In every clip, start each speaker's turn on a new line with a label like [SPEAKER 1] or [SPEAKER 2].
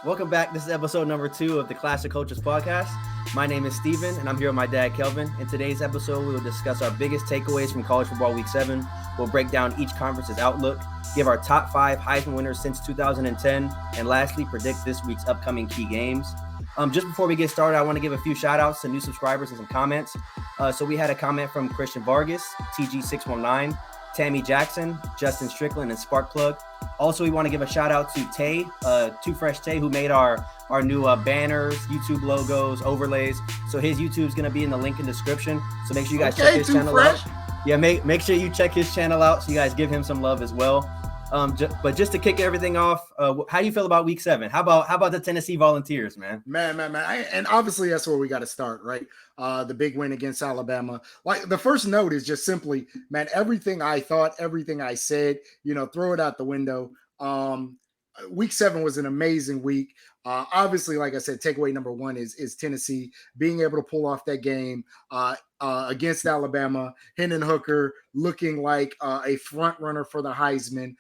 [SPEAKER 1] Welcome back. This is episode number 2 of the Classic Coaches Podcast. My name is Steven, and I'm here with my dad, Kelvin. In today's episode, we will discuss our biggest takeaways from college football week 7. We'll break down each conference's outlook, give our top 5 Heisman winners since 2010, and lastly, predict this week's upcoming key games. Just before we get started, I want to give a few shout outs to new subscribers and some comments. So we had a comment from Christian Vargas, TG619, Tammy Jackson, Justin Strickland, and Sparkplug. Also, we want to give a shout out to Tay, TooFreshTae, who made our new banners, YouTube logos, overlays. So his YouTube is going to be in the link in the description. So make sure you guys check his channel out. Yeah, make sure you check his channel out so you guys give him some love as well. But just to kick everything off, how do you feel about week 7? How about the Tennessee Volunteers, man?
[SPEAKER 2] Man. And obviously that's where we got to start, right? The big win against Alabama. Like the first note is just simply, man, everything I thought, everything I said, throw it out the window. Week 7 was an amazing week. Obviously, like I said, takeaway number 1 is Tennessee being able to pull off that game against Alabama. Hendon Hooker looking like a front runner for the Heisman.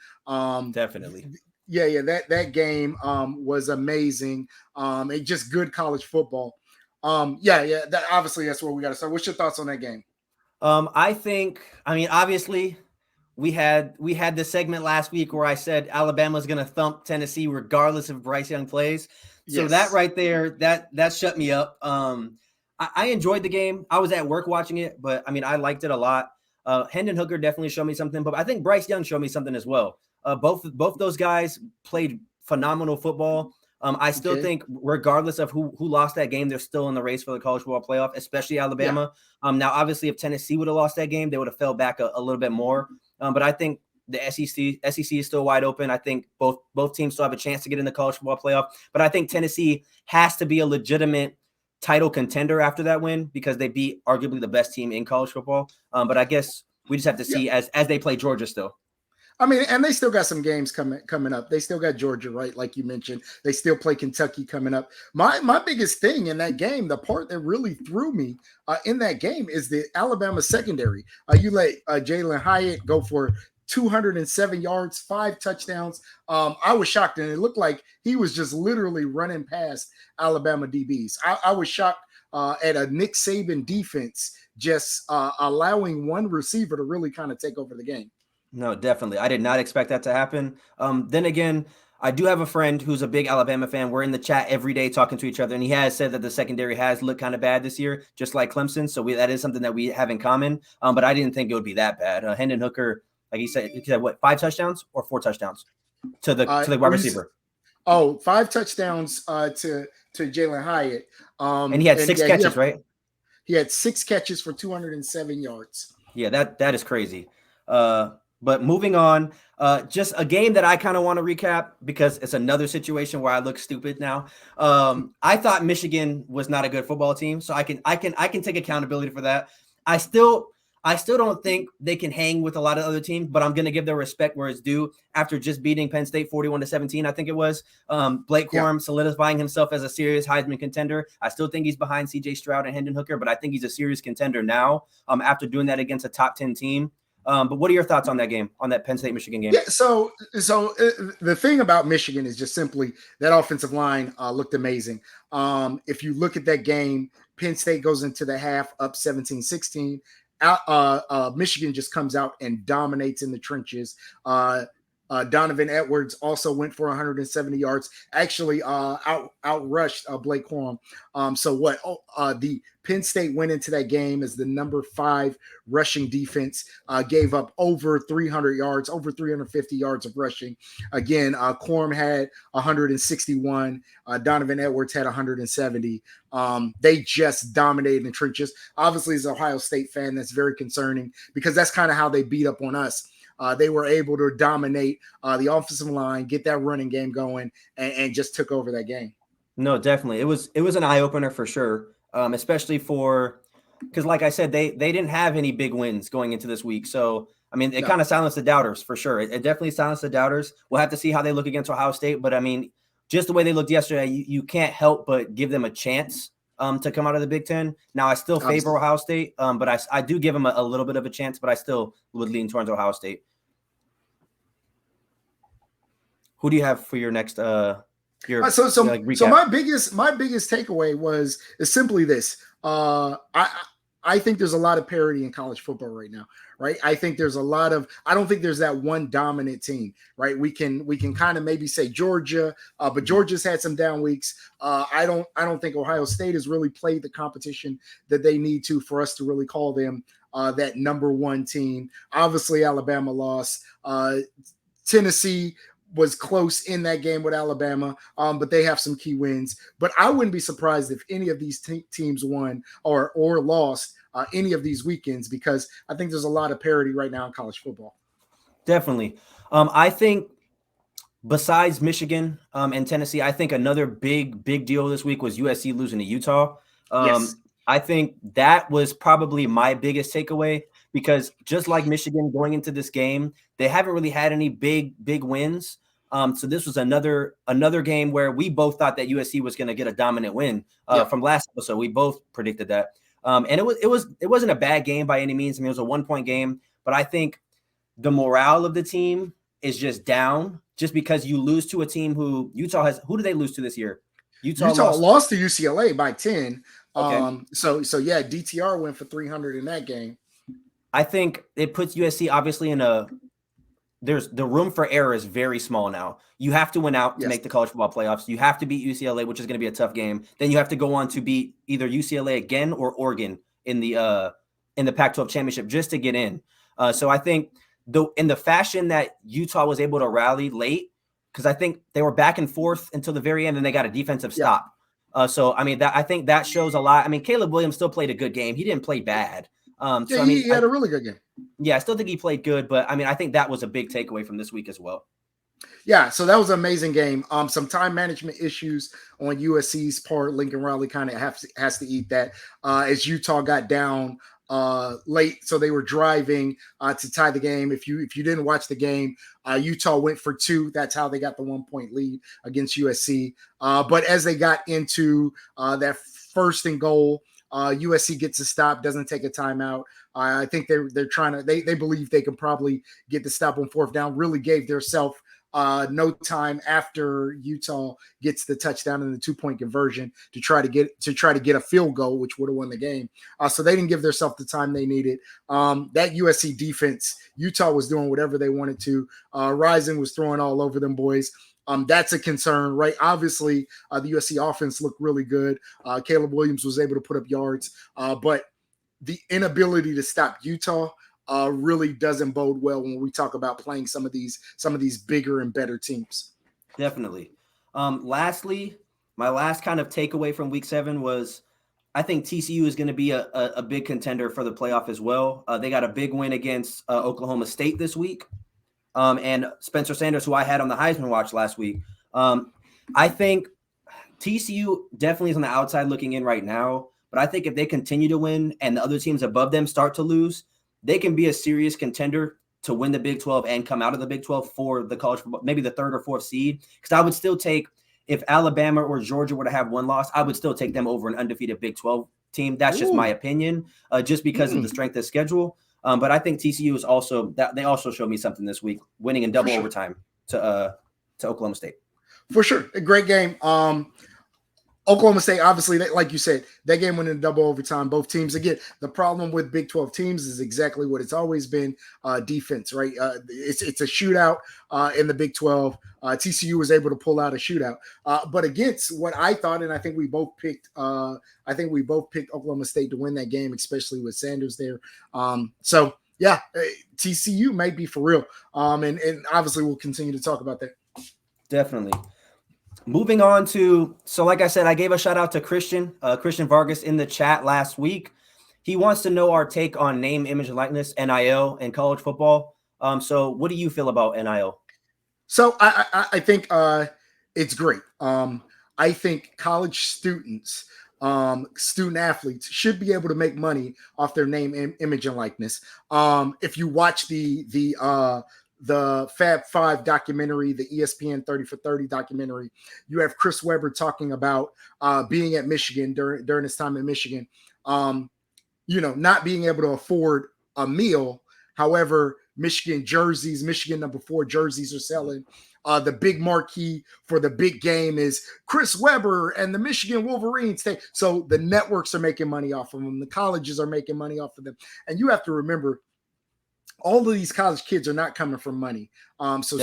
[SPEAKER 1] Definitely.
[SPEAKER 2] Yeah. That game was amazing. And just good college football. That obviously that's where we got to start. What's your thoughts on that game?
[SPEAKER 1] Obviously, we had this segment last week where I said Alabama's going to thump Tennessee regardless if Bryce Young plays. So yes. That right there, that shut me up. I enjoyed the game. I was at work watching it, but I liked it a lot. Hendon Hooker definitely showed me something, but I think Bryce Young showed me something as well. Both those guys played phenomenal football. I still think regardless of who lost that game, they're still in the race for the college football playoff, especially Alabama. Yeah. Now, obviously, if Tennessee would have lost that game, they would have fell back a little bit more. But I think the SEC is still wide open. I think both teams still have a chance to get in the college football playoff. But I think Tennessee has to be a legitimate title contender after that win because they beat arguably the best team in college football. But I guess we just have to see as they play Georgia still.
[SPEAKER 2] And they still got some games coming up. They still got Georgia, right? Like you mentioned, they still play Kentucky coming up. My biggest thing in that game, the part that really threw me in that game is the Alabama secondary. You let Jalen Hyatt go for 207 yards, 5 touchdowns. I was shocked, and it looked like he was just literally running past Alabama DBs. I was shocked at a Nick Saban defense just allowing one receiver to really kind of take over the game.
[SPEAKER 1] No, definitely. I did not expect that to happen. Then again, I do have a friend who's a big Alabama fan. We're in the chat every day talking to each other, and he has said that the secondary has looked kind of bad this year, just like Clemson. So that is something that we have in common. But I didn't think it would be that bad. Hendon Hooker, like he said what, 5 touchdowns or 4 touchdowns to the wide receiver?
[SPEAKER 2] 5 touchdowns to Jalen Hyatt.
[SPEAKER 1] And he had 6 catches, right?
[SPEAKER 2] He had 6 catches for 207 yards.
[SPEAKER 1] Yeah, that is crazy. But moving on, just a game that I kind of want to recap because it's another situation where I look stupid now. I thought Michigan was not a good football team, so I can take accountability for that. I still don't think they can hang with a lot of other teams, but I'm going to give their respect where it's due. After just beating Penn State 41-17, I think it was, Blake Corum solidifying himself as a serious Heisman contender. I still think he's behind C.J. Stroud and Hendon Hooker, but I think he's a serious contender now after doing that against a top 10 team. But what are your thoughts on that game, on that Penn State-Michigan game?
[SPEAKER 2] Yeah, so the thing about Michigan is just simply that offensive line looked amazing. If you look at that game, Penn State goes into the half up 17-16. Michigan just comes out and dominates in the trenches. Donovan Edwards also went for 170 yards, actually outrushed Blake Corum. The Penn State went into that game as the number 5 rushing defense, gave up over 300 yards, over 350 yards of rushing. Again, Corum had 161. Donovan Edwards had 170. They just dominated in the trenches. Obviously, as an Ohio State fan, that's very concerning because that's kind of how they beat up on us. They were able to dominate the offensive line, get that running game going, and just took over that game.
[SPEAKER 1] No, definitely. It was an eye-opener for sure, especially because like I said, they didn't have any big wins going into this week. So, it kind of silenced the doubters for sure. It definitely silenced the doubters. We'll have to see how they look against Ohio State. But, just the way they looked yesterday, you can't help but give them a chance to come out of the Big Ten. Now, I still favor Ohio State, but I do give them a little bit of a chance, but I still would lean towards Ohio State. Who do you have for your next
[SPEAKER 2] So my biggest takeaway is simply this. I think there's a lot of parity in college football right now, right? I think there's I don't think there's that one dominant team, right? We can kind of maybe say Georgia, but Georgia's had some down weeks. I don't think Ohio State has really played the competition that they need to for us to really call them that number one team. Obviously, Alabama lost. Tennessee was close in that game with Alabama, but they have some key wins. But I wouldn't be surprised if any of these teams won or lost any of these weekends, because I think there's a lot of parity right now in college football.
[SPEAKER 1] Definitely. I think besides Michigan and Tennessee, I think another big deal this week was USC losing to Utah.
[SPEAKER 2] Yes.
[SPEAKER 1] I think that was probably my biggest takeaway, because just like Michigan going into this game, they haven't really had any big wins. So this was another game where we both thought that USC was going to get a dominant win from last episode. We both predicted that. And it wasn't a bad game by any means. I mean, it was a 1-point game, but I think the morale of the team is just down, just because you lose to a team who Utah has. Who did they lose to this year?
[SPEAKER 2] Utah lost to UCLA by 10.
[SPEAKER 1] Okay.
[SPEAKER 2] So yeah, DTR went for 300 in that game.
[SPEAKER 1] I think it puts USC obviously in there's the room for error is very small now. You have to win out to make the college football playoffs. You have to beat UCLA, which is going to be a tough game. Then you have to go on to beat either UCLA again or Oregon in the Pac-12 championship just to get in. So I think in the fashion that Utah was able to rally late, because I think they were back and forth until the very end, and they got a defensive stop. So I mean, I think that shows a lot. I mean, Caleb Williams still played a good game. He didn't play bad.
[SPEAKER 2] He had a really good game.
[SPEAKER 1] Yeah, I still think he played good, but I mean, I think that was a big takeaway from this week as well.
[SPEAKER 2] Yeah, so that was an amazing game. Some time management issues on USC's part. Lincoln Riley kind of has to eat that as Utah got down late, so they were driving to tie the game. If you didn't watch the game, Utah went for 2. That's how they got the 1-point lead against USC. But as they got into that first and goal, USC gets a stop, doesn't take a timeout. I think they're trying to. They believe they can probably get the stop on 4th down. Really gave themselves no time after Utah gets the touchdown and the 2-point conversion to try to get a field goal, which would have won the game. So they didn't give themselves the time they needed. That USC defense, Utah was doing whatever they wanted to. Rising was throwing all over them boys. That's a concern, right? Obviously, the USC offense looked really good. Caleb Williams was able to put up yards, but the inability to stop Utah really doesn't bode well when we talk about playing some of these bigger and better teams.
[SPEAKER 1] Definitely. Lastly, my last kind of takeaway from week 7 was I think TCU is going to be a big contender for the playoff as well. They got a big win against Oklahoma State this week. And Spencer Sanders, who I had on the Heisman watch last week. I think TCU definitely is on the outside looking in right now, but I think if they continue to win and the other teams above them start to lose, they can be a serious contender to win the Big 12 and come out of the Big 12 for the college football, maybe the 3rd or 4th seed. Because I would still take, if Alabama or Georgia were to have one loss, I would still take them over an undefeated Big 12 team. That's just my opinion, just because of the strength of schedule. But I think TCU is also that they also showed me something this week, winning in double overtime to Oklahoma State.
[SPEAKER 2] For sure, a great game. Oklahoma State, obviously, like you said, that game went in double overtime. Both teams, again, the problem with Big 12 teams is exactly what it's always been, defense, right? It's a shootout in the Big 12. TCU was able to pull out a shootout. But against what I thought, and I think we both picked Oklahoma State to win that game, especially with Sanders there. So, yeah, TCU might be for real. And obviously we'll continue to talk about that.
[SPEAKER 1] Definitely. Moving on to, so like I said, I gave a shout out to Christian Vargas in the chat last week. He wants to know our take on name, image, and likeness, NIL, and college football. So what do you feel about NIL?
[SPEAKER 2] So I think it's great. I think college students, student athletes should be able to make money off their name, image, and likeness. If you watch the Fab Five documentary, the ESPN 30 for 30 documentary, you have Chris Webber talking about being at Michigan during his time in Michigan, not being able to afford a meal. However, Michigan jerseys, Michigan number 4 jerseys are selling. The big marquee for the big game is Chris Webber and the Michigan Wolverines. So the networks are making money off of them. The colleges are making money off of them. And you have to remember, all of these college kids are not coming from money. So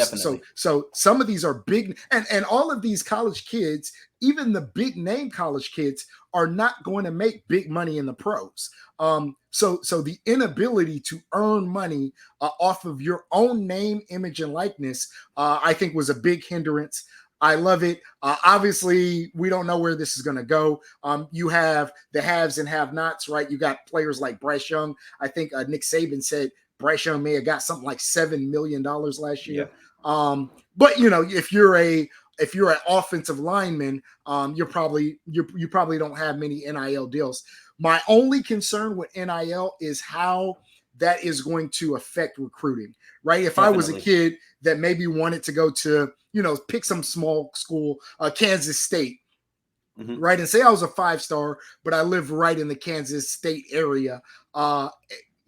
[SPEAKER 2] some of these are big, and all of these college kids, even the big name college kids, are not going to make big money in the pros. So the inability to earn money off of your own name, image, and likeness, I think was a big hindrance. I love it. Obviously, we don't know where this is going to go. You have the haves and have-nots, right? You got players like Bryce Young. I think Nick Saban said Bryce Young may have got something like $7 million last year. Yeah. But if you're an offensive lineman, you probably don't have many NIL deals. My only concern with NIL is how that is going to affect recruiting, right? If I was a kid that maybe wanted to go to, pick some small school, Kansas State, right? And say I was a 5-star, but I live right in the Kansas State area.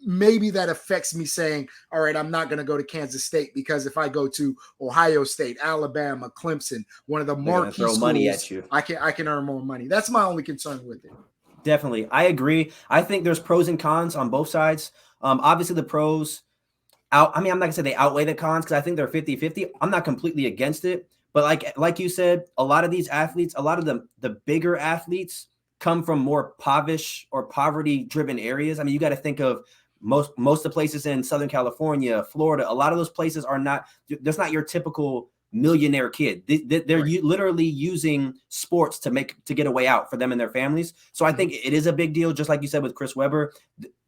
[SPEAKER 2] Maybe that affects me saying, all right, I'm not going to go to Kansas State, because if I go to Ohio State, Alabama, Clemson, one of the marquee schools,
[SPEAKER 1] money at you.
[SPEAKER 2] I can earn more money. That's my only concern with it.
[SPEAKER 1] Definitely. I agree. I think there's pros and cons on both sides. Obviously the pros I'm not gonna say they outweigh the cons, because I think they're 50-50. I'm not completely against it, but like you said, a lot of these athletes, a lot of the bigger athletes come from more impoverished or poverty driven areas. I mean, you got to think of most of the places in Southern California, Florida. A lot of those places are not, there's not your typical millionaire kid. They're right. Literally using sports to get a way out for them and their families. So I think it is a big deal, just like you said with Chris Webber.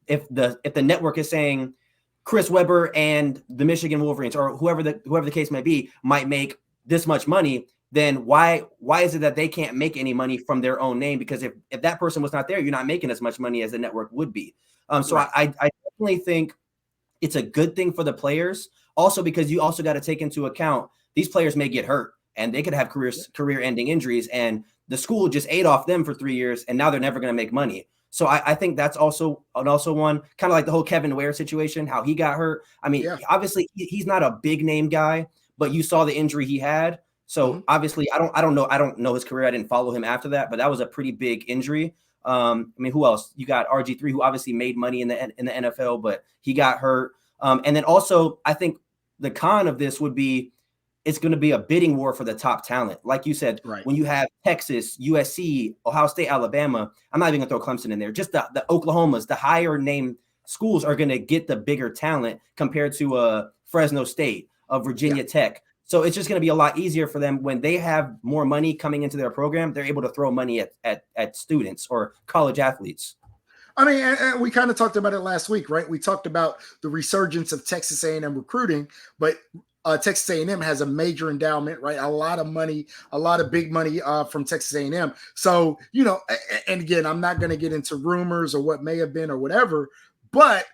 [SPEAKER 1] If the network is saying Chris Webber and the Michigan Wolverines, or whoever the case may be, might make this much money, then why is it that they can't make any money from their own name? Because if that person was not there, you're not making as much money as the network would be. So right. I definitely think it's a good thing for the players. Also, because you also got to take into account these players may get hurt and they could have career-ending injuries, and the school just ate off them for 3 years, and now they're never going to make money. So I think that's also one, kind of like the whole Kevin Ware situation, how he got hurt. I mean, obviously he's not a big name guy, but you saw the injury he had. So obviously I don't know his career. I didn't follow him after that, but that was a pretty big injury. I mean, who else? You got RG3, who obviously made money in the NFL, but he got hurt. And then also, I think the con of this would be, it's going to be a bidding war for the top talent. Like you said, right. When you have Texas, USC, Ohio State, Alabama, I'm not even going to throw Clemson in there. Just the Oklahomas, the higher name schools are going to get the bigger talent compared to Fresno State, Virginia Tech. So it's just going to be a lot easier for them when they have more money coming into their program. They're able to throw money at students or college athletes.
[SPEAKER 2] I mean, and we kind of talked about it last week, right? We talked about the resurgence of Texas A&M recruiting, but Texas A&M has a major endowment, right? A lot of money, a lot of big money from Texas A&M. So, and again, I'm not going to get into rumors or what may have been or whatever, but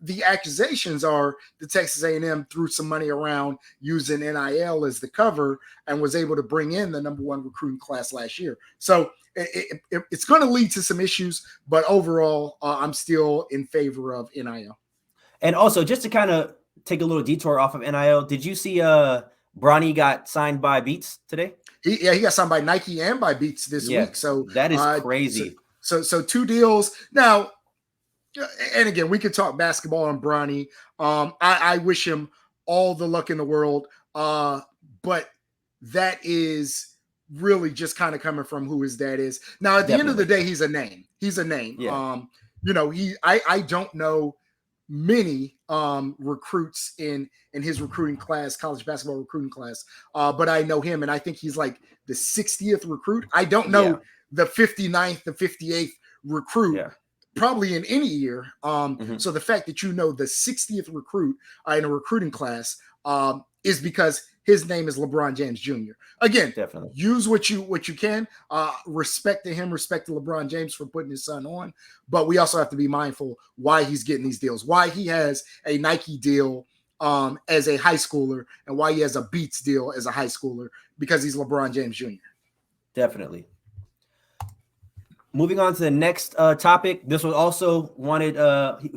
[SPEAKER 2] the accusations are that Texas A&M threw some money around using NIL as the cover and was able to bring in the #1 recruiting class last year. So it's going to lead to some issues, but overall, I'm still in favor of NIL.
[SPEAKER 1] And also, just to kind of take a little detour off of NIL, did you see Bronny got signed by Beats today?
[SPEAKER 2] He got signed by Nike and by Beats this week. So
[SPEAKER 1] that is crazy.
[SPEAKER 2] So 2 deals. Now, and again, we could talk basketball on Bronny. I wish him all the luck in the world. But that is really just kind of coming from who his dad is. Now, at the end of the day, he's a name. He's a name. Yeah. I don't know many recruits in his recruiting class, college basketball recruiting class. But I know him, and I think he's like the 60th recruit. I don't know the 59th, the 58th recruit, probably in any year. So the fact that the 60th recruit in a recruiting class is because his name is LeBron James Jr. Again, definitely use what you can. Respect to him, respect to LeBron James for putting his son on. But we also have to be mindful why he's getting these deals, why he has a Nike deal as a high schooler, and why he has a Beats deal as a high schooler, because he's LeBron James Jr.
[SPEAKER 1] Definitely. Moving on to the next topic. This was also wanted.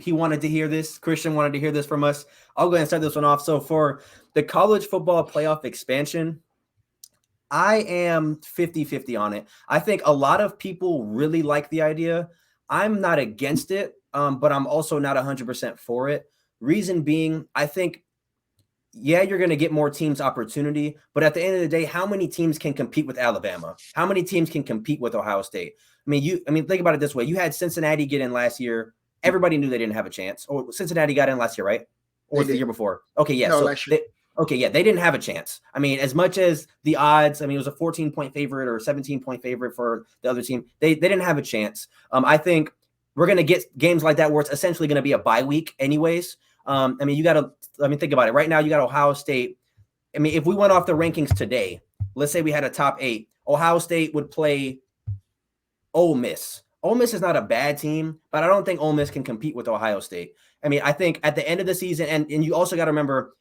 [SPEAKER 1] He wanted to hear this. Christian wanted to hear this from us. I'll go ahead and start this one off. So for the college football playoff expansion, I am 50-50 on it. I think a lot of people really like the idea. I'm not against it, but I'm also not 100% for it. Reason being, I think, yeah, you're going to get more teams opportunity, but at the end of the day, how many teams can compete with Alabama? How many teams can compete with Ohio State? I mean, think about it this way. You had Cincinnati get in last year. Everybody knew they didn't have a chance. Or Cincinnati got in last year, right? Or was it the year before? Okay, yeah.
[SPEAKER 2] No,
[SPEAKER 1] So
[SPEAKER 2] last year.
[SPEAKER 1] they didn't have a chance. I mean, as much as the odds, I mean, it was a 14-point favorite or a 17-point favorite for the other team. They didn't have a chance. I think we're going to get games like that where it's essentially going to be a bye week anyways. I mean, think about it. Right now, you got Ohio State. I mean, if we went off the rankings today, let's say we had a top 8, Ohio State would play Ole Miss. Ole Miss is not a bad team, but I don't think Ole Miss can compete with Ohio State. I mean, I think at the end of the season, and you also got to remember,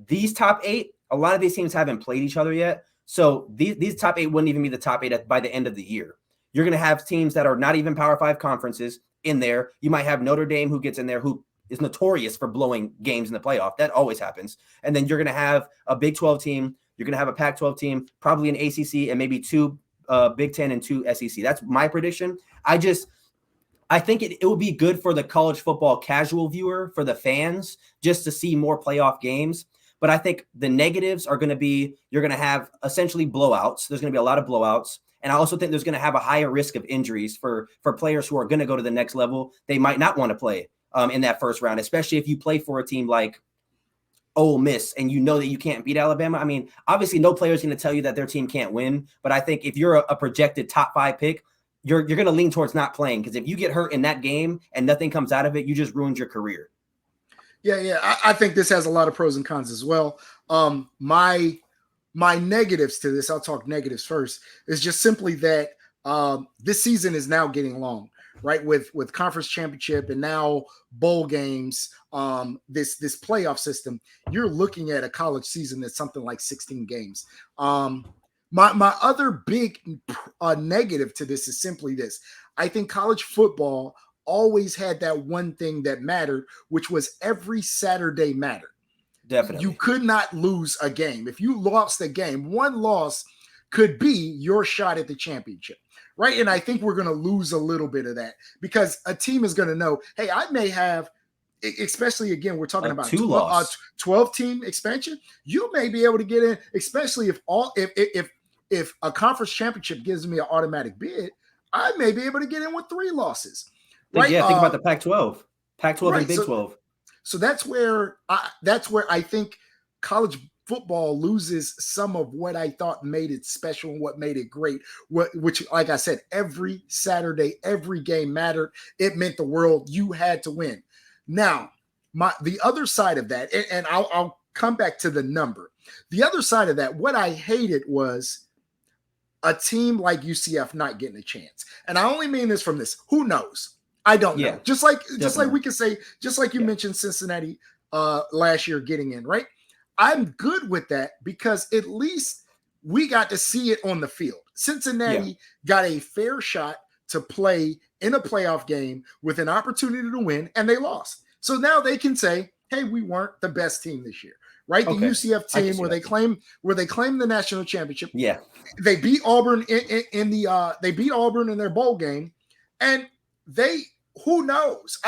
[SPEAKER 1] these top 8, a lot of these teams haven't played each other yet. So these top 8 wouldn't even be the top 8 by the end of the year. You're going to have teams that are not even Power 5 conferences in there. You might have Notre Dame who gets in there, who is notorious for blowing games in the playoff. That always happens. And then you're going to have a Big 12 team. You're going to have a Pac-12 team, probably an ACC, and maybe 2 Big 10 and 2 SEC. That's my prediction. I think it will be good for the college football casual viewer, for the fans, just to see more playoff games. But I think the negatives are going to be, you're going to have essentially blowouts. There's going to be a lot of blowouts. And I also think there's going to have a higher risk of injuries for players who are going to go to the next level. They might not want to play in that first round, especially if you play for a team like Ole Miss and you know that you can't beat Alabama. I mean, obviously no player is going to tell you that their team can't win. But I think if you're a projected top 5 pick, you're going to lean towards not playing, because if you get hurt in that game and nothing comes out of it, you just ruined your career.
[SPEAKER 2] Yeah. I think this has a lot of pros and cons as well. My negatives to this, I'll talk negatives first, is just simply that this season is now getting long, right? With conference championship and now bowl games, this playoff system, you're looking at a college season that's something like 16 games. My other big negative to this is simply this. I think college football always had that one thing that mattered, which was every Saturday mattered.
[SPEAKER 1] Definitely.
[SPEAKER 2] You could not lose a game. If you lost a game, one loss could be your shot at the championship, right? And I think we're going to lose a little bit of that, because a team is going to know, hey, I may have, especially again, we're talking about 12-team expansion. You may be able to get in, especially if a conference championship gives me an automatic bid, I may be able to get in with 3 losses. Right?
[SPEAKER 1] Yeah, think about the Pac-12
[SPEAKER 2] right,
[SPEAKER 1] and Big 12.
[SPEAKER 2] So that's where I think college football loses some of what I thought made it special and what made it great. Which, like I said, every Saturday, every game mattered. It meant the world. You had to win. Now, the other side of that, and I'll come back to the number. The other side of that, what I hated was a team like UCF not getting a chance. And I only mean this from this. Who knows? I don't know. Just like we can say, just like you mentioned Cincinnati last year getting in, right? I'm good with that, because at least we got to see it on the field. Cincinnati got a fair shot to play in a playoff game with an opportunity to win, and they lost. So now they can say, hey, we weren't the best team this year, right? Okay. The UCF team where they claim the national championship.
[SPEAKER 1] Yeah.
[SPEAKER 2] They beat Auburn they beat Auburn in their bowl game, and who knows?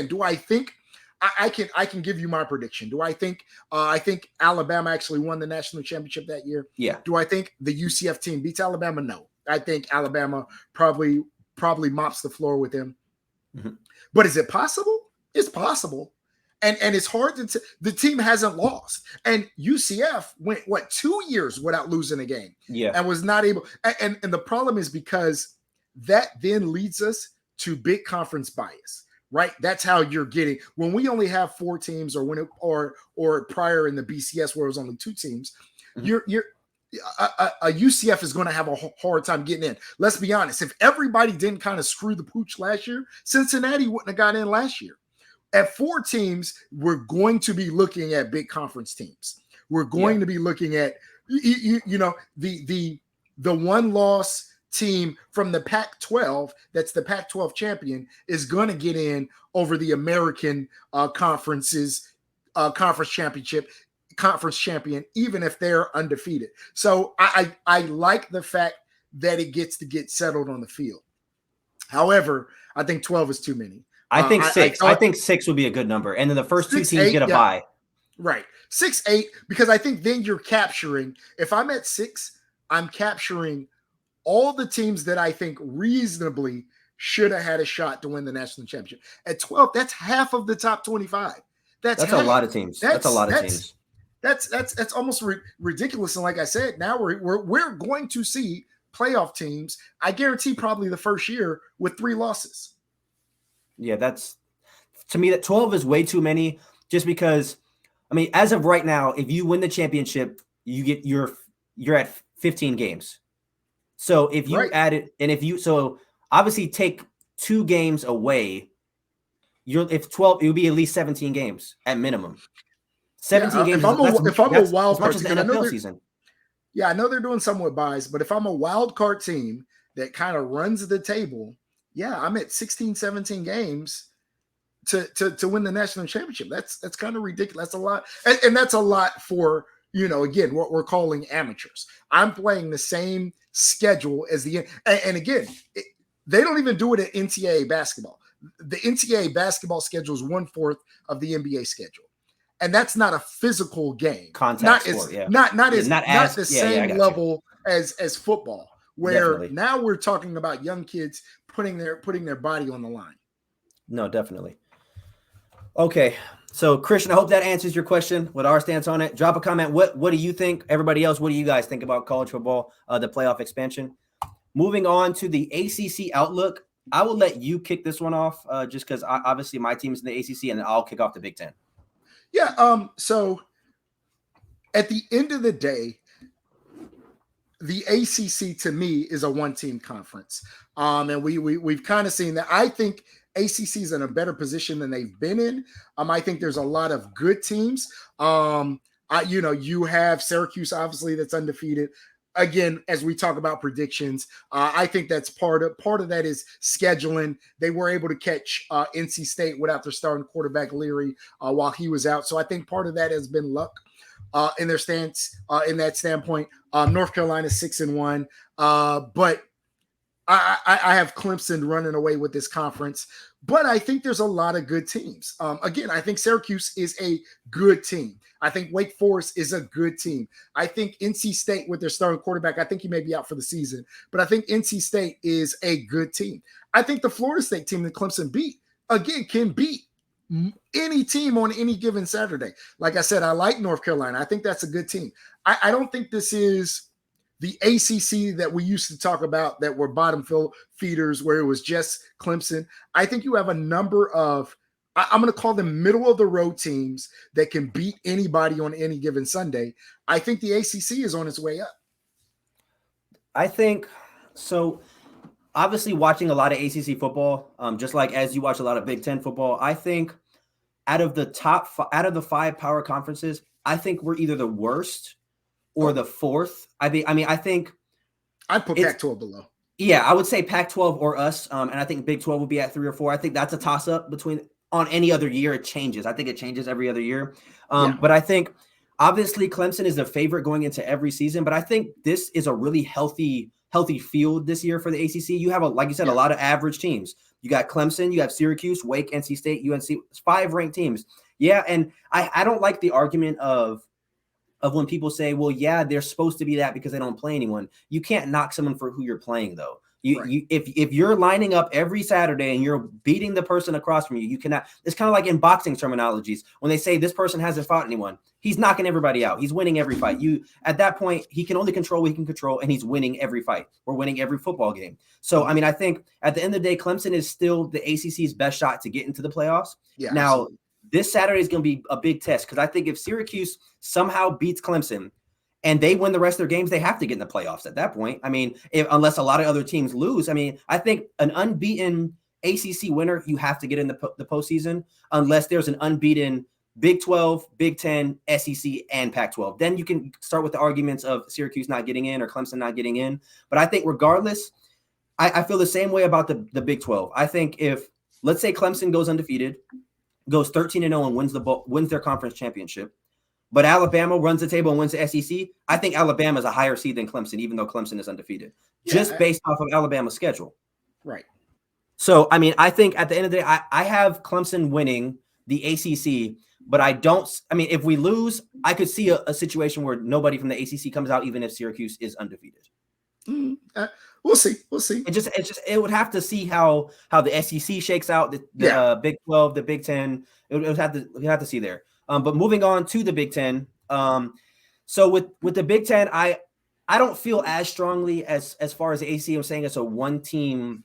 [SPEAKER 2] Do I think I can give you my prediction? Do I think Alabama actually won the national championship that year?
[SPEAKER 1] Yeah.
[SPEAKER 2] Do I think the UCF team beats Alabama? No. I think Alabama probably mops the floor with them. Mm-hmm. But is it possible? It's possible. And it's hard to the team hasn't lost. And UCF went 2 years without losing a game.
[SPEAKER 1] Yeah.
[SPEAKER 2] And was not able. And the problem is because that then leads us to big conference bias, right? That's how you're getting, when we only have 4 teams, or prior in the BCS where it was only 2 teams, mm-hmm. A UCF is going to have a hard time getting in. Let's be honest. If everybody didn't kind of screw the pooch last year, Cincinnati wouldn't have got in last year. At 4 teams, we're going to be looking at big conference teams. We're going to be looking at, the one loss team from the Pac-12, that's the Pac-12 champion, is going to get in over the American conference champion, even if they're undefeated. So I like the fact that it gets to get settled on the field. However, I think 12 is too many.
[SPEAKER 1] I think six. I think 6 would be a good number. And then the first 2 teams get a bye.
[SPEAKER 2] Right. 6, 8, because I think then you're capturing, if I'm at 6, I'm capturing all the teams that I think reasonably should have had a shot to win the national championship. At 12, that's half of the top 25. That's
[SPEAKER 1] a lot of teams. That's a lot of teams.
[SPEAKER 2] That's almost ridiculous. And like I said, now we're going to see playoff teams, I guarantee, probably the first year with 3 losses.
[SPEAKER 1] Yeah, to me, that 12 is way too many, just because, I mean, as of right now, if you win the championship, you're at 15 games. So if you add it, and so obviously take 2 games away, if 12, it would be at least 17 games at minimum. 17 games.
[SPEAKER 2] If I'm a wild card
[SPEAKER 1] team, as the NFL season.
[SPEAKER 2] Yeah, I know they're doing somewhat buys, but if I'm a wild card team that kind of runs the table, yeah, I'm at 16, 17 games to win the national championship. That's kind of ridiculous. That's a lot. And that's a lot for, again, what we're calling amateurs. I'm playing the same schedule as and again, they don't even do it at NCAA basketball. The NCAA basketball schedule is 1/4 of the NBA schedule. And that's not a physical game.
[SPEAKER 1] Contact sport, yeah.
[SPEAKER 2] Not the same level as football, where
[SPEAKER 1] definitely.
[SPEAKER 2] Now we're talking about young kids putting their body on the line.
[SPEAKER 1] No, definitely. Okay. So Christian, I hope that answers your question with our stance on it. Drop a comment. What do you think? Everybody else, what do you guys think about college football, the playoff expansion? Moving on to the ACC outlook, I will let you kick this one off, just because obviously my team's in the ACC, and then I'll kick off the Big Ten.
[SPEAKER 2] Yeah. So at the end of the day, the ACC to me is a 1-team conference. And we've kind of seen that. I think ACC is in a better position than they've been in. I think there's a lot of good teams. You have Syracuse, obviously, that's undefeated. Again, as we talk about predictions, I think that's part of that is scheduling. They were able to catch NC State without their starting quarterback Leary while he was out. So I think part of that has been luck in their stance. In that standpoint, North Carolina 6-1, but I have Clemson running away with this conference. But I think there's a lot of good teams. Again, I think Syracuse is a good team. I think Wake Forest is a good team. I think NC State with their starting quarterback, I think he may be out for the season, but I think NC State is a good team. I think the Florida State team that Clemson beat, again, can beat any team on any given Saturday. Like I said, I like North Carolina. I think that's a good team. I don't think this is the ACC that we used to talk about that were bottom feeders where it was just Clemson. I think you have a number of, I'm going to call them middle of the road teams that can beat anybody on any given Sunday. I think the ACC is on its way up.
[SPEAKER 1] I think so. Obviously, watching a lot of ACC football, just like as you watch a lot of Big Ten football, I think out of the 5 power conferences, I think we're either the worst or the 4th. I think
[SPEAKER 2] I'd put Pac-12 below.
[SPEAKER 1] Yeah, I would say Pac-12 or us, and I think Big 12 would be at 3 or 4. I think that's a toss-up between. On any other year, it changes. I think it changes every other year. But I think obviously Clemson is the favorite going into every season. But I think this is a really healthy field this year for the ACC. You have, like you said, a lot of average teams. You got Clemson, you have Syracuse, Wake, NC State, UNC. It's 5 ranked teams. Yeah, and I don't like the argument of when people say, well, yeah, they're supposed to be that because they don't play anyone. You can't knock someone for who you're playing, though. If you're lining up every Saturday and you're beating the person across from you, you cannot. It's kind of like in boxing terminologies when they say this person hasn't fought anyone. He's knocking everybody out. He's winning every fight. At that point, he can only control what he can control, and he's winning every fight or winning every football game. So, I mean, I think at the end of the day, Clemson is still the ACC's best shot to get into the playoffs. Yeah, now, absolutely. This Saturday is going to be a big test because I think if Syracuse somehow beats Clemson and they win the rest of their games, they have to get in the playoffs at that point. I mean, unless a lot of other teams lose. I mean, I think an unbeaten ACC winner, you have to get in the postseason unless there's an unbeaten Big 12, Big 10, SEC, and Pac-12. Then you can start with the arguments of Syracuse not getting in or Clemson not getting in. But I think regardless, I feel the same way about the Big 12. I think if, let's say Clemson goes undefeated, goes 13-0 and wins their conference championship, but Alabama runs the table and wins the SEC, I think Alabama is a higher seed than Clemson, even though Clemson is undefeated, just based off of Alabama's schedule.
[SPEAKER 2] Right.
[SPEAKER 1] So, I mean, I think at the end of the day, I have Clemson winning the ACC, but if we lose, I could see a situation where nobody from the ACC comes out, even if Syracuse is undefeated.
[SPEAKER 2] We'll see.
[SPEAKER 1] It would have to see how the SEC shakes out, the Big 12, the Big 10. We have to see there. But moving on to the Big 10. So with the Big 10, I don't feel as strongly as far as the ACC. I'm saying it's a one team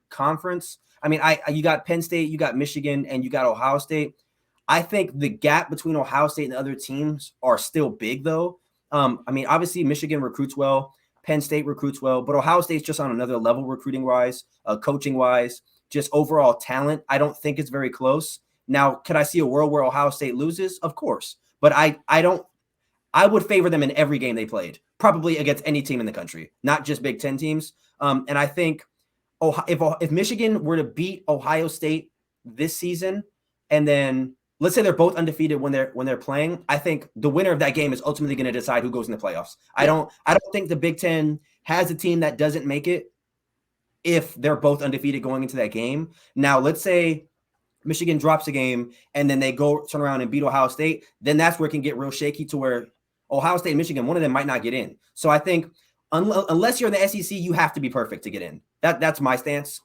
[SPEAKER 1] conference. I mean, you got Penn State, you got Michigan, and you got Ohio State. I think the gap between Ohio State and the other teams are still big, though. I mean, obviously Michigan recruits well. Penn State recruits well, but Ohio State's just on another level recruiting-wise, coaching-wise, just overall talent. I don't think it's very close. Now, could I see a world where Ohio State loses? Of course. But I would favor them in every game they played, probably against any team in the country, not just Big Ten teams. And I think if Michigan were to beat Ohio State this season, and then let's say they're both undefeated when they're playing, I think the winner of that game is ultimately going to decide who goes in the playoffs. I don't think the Big Ten has a team that doesn't make it if they're both undefeated going into that game. Now, let's say Michigan drops a game and then they go turn around and beat Ohio State, then that's where it can get real shaky to where Ohio State and Michigan, one of them might not get in. So I think unless you're in the SEC, you have to be perfect to get in. That's my stance.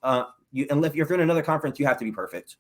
[SPEAKER 1] If you're in another conference, you have to be perfect.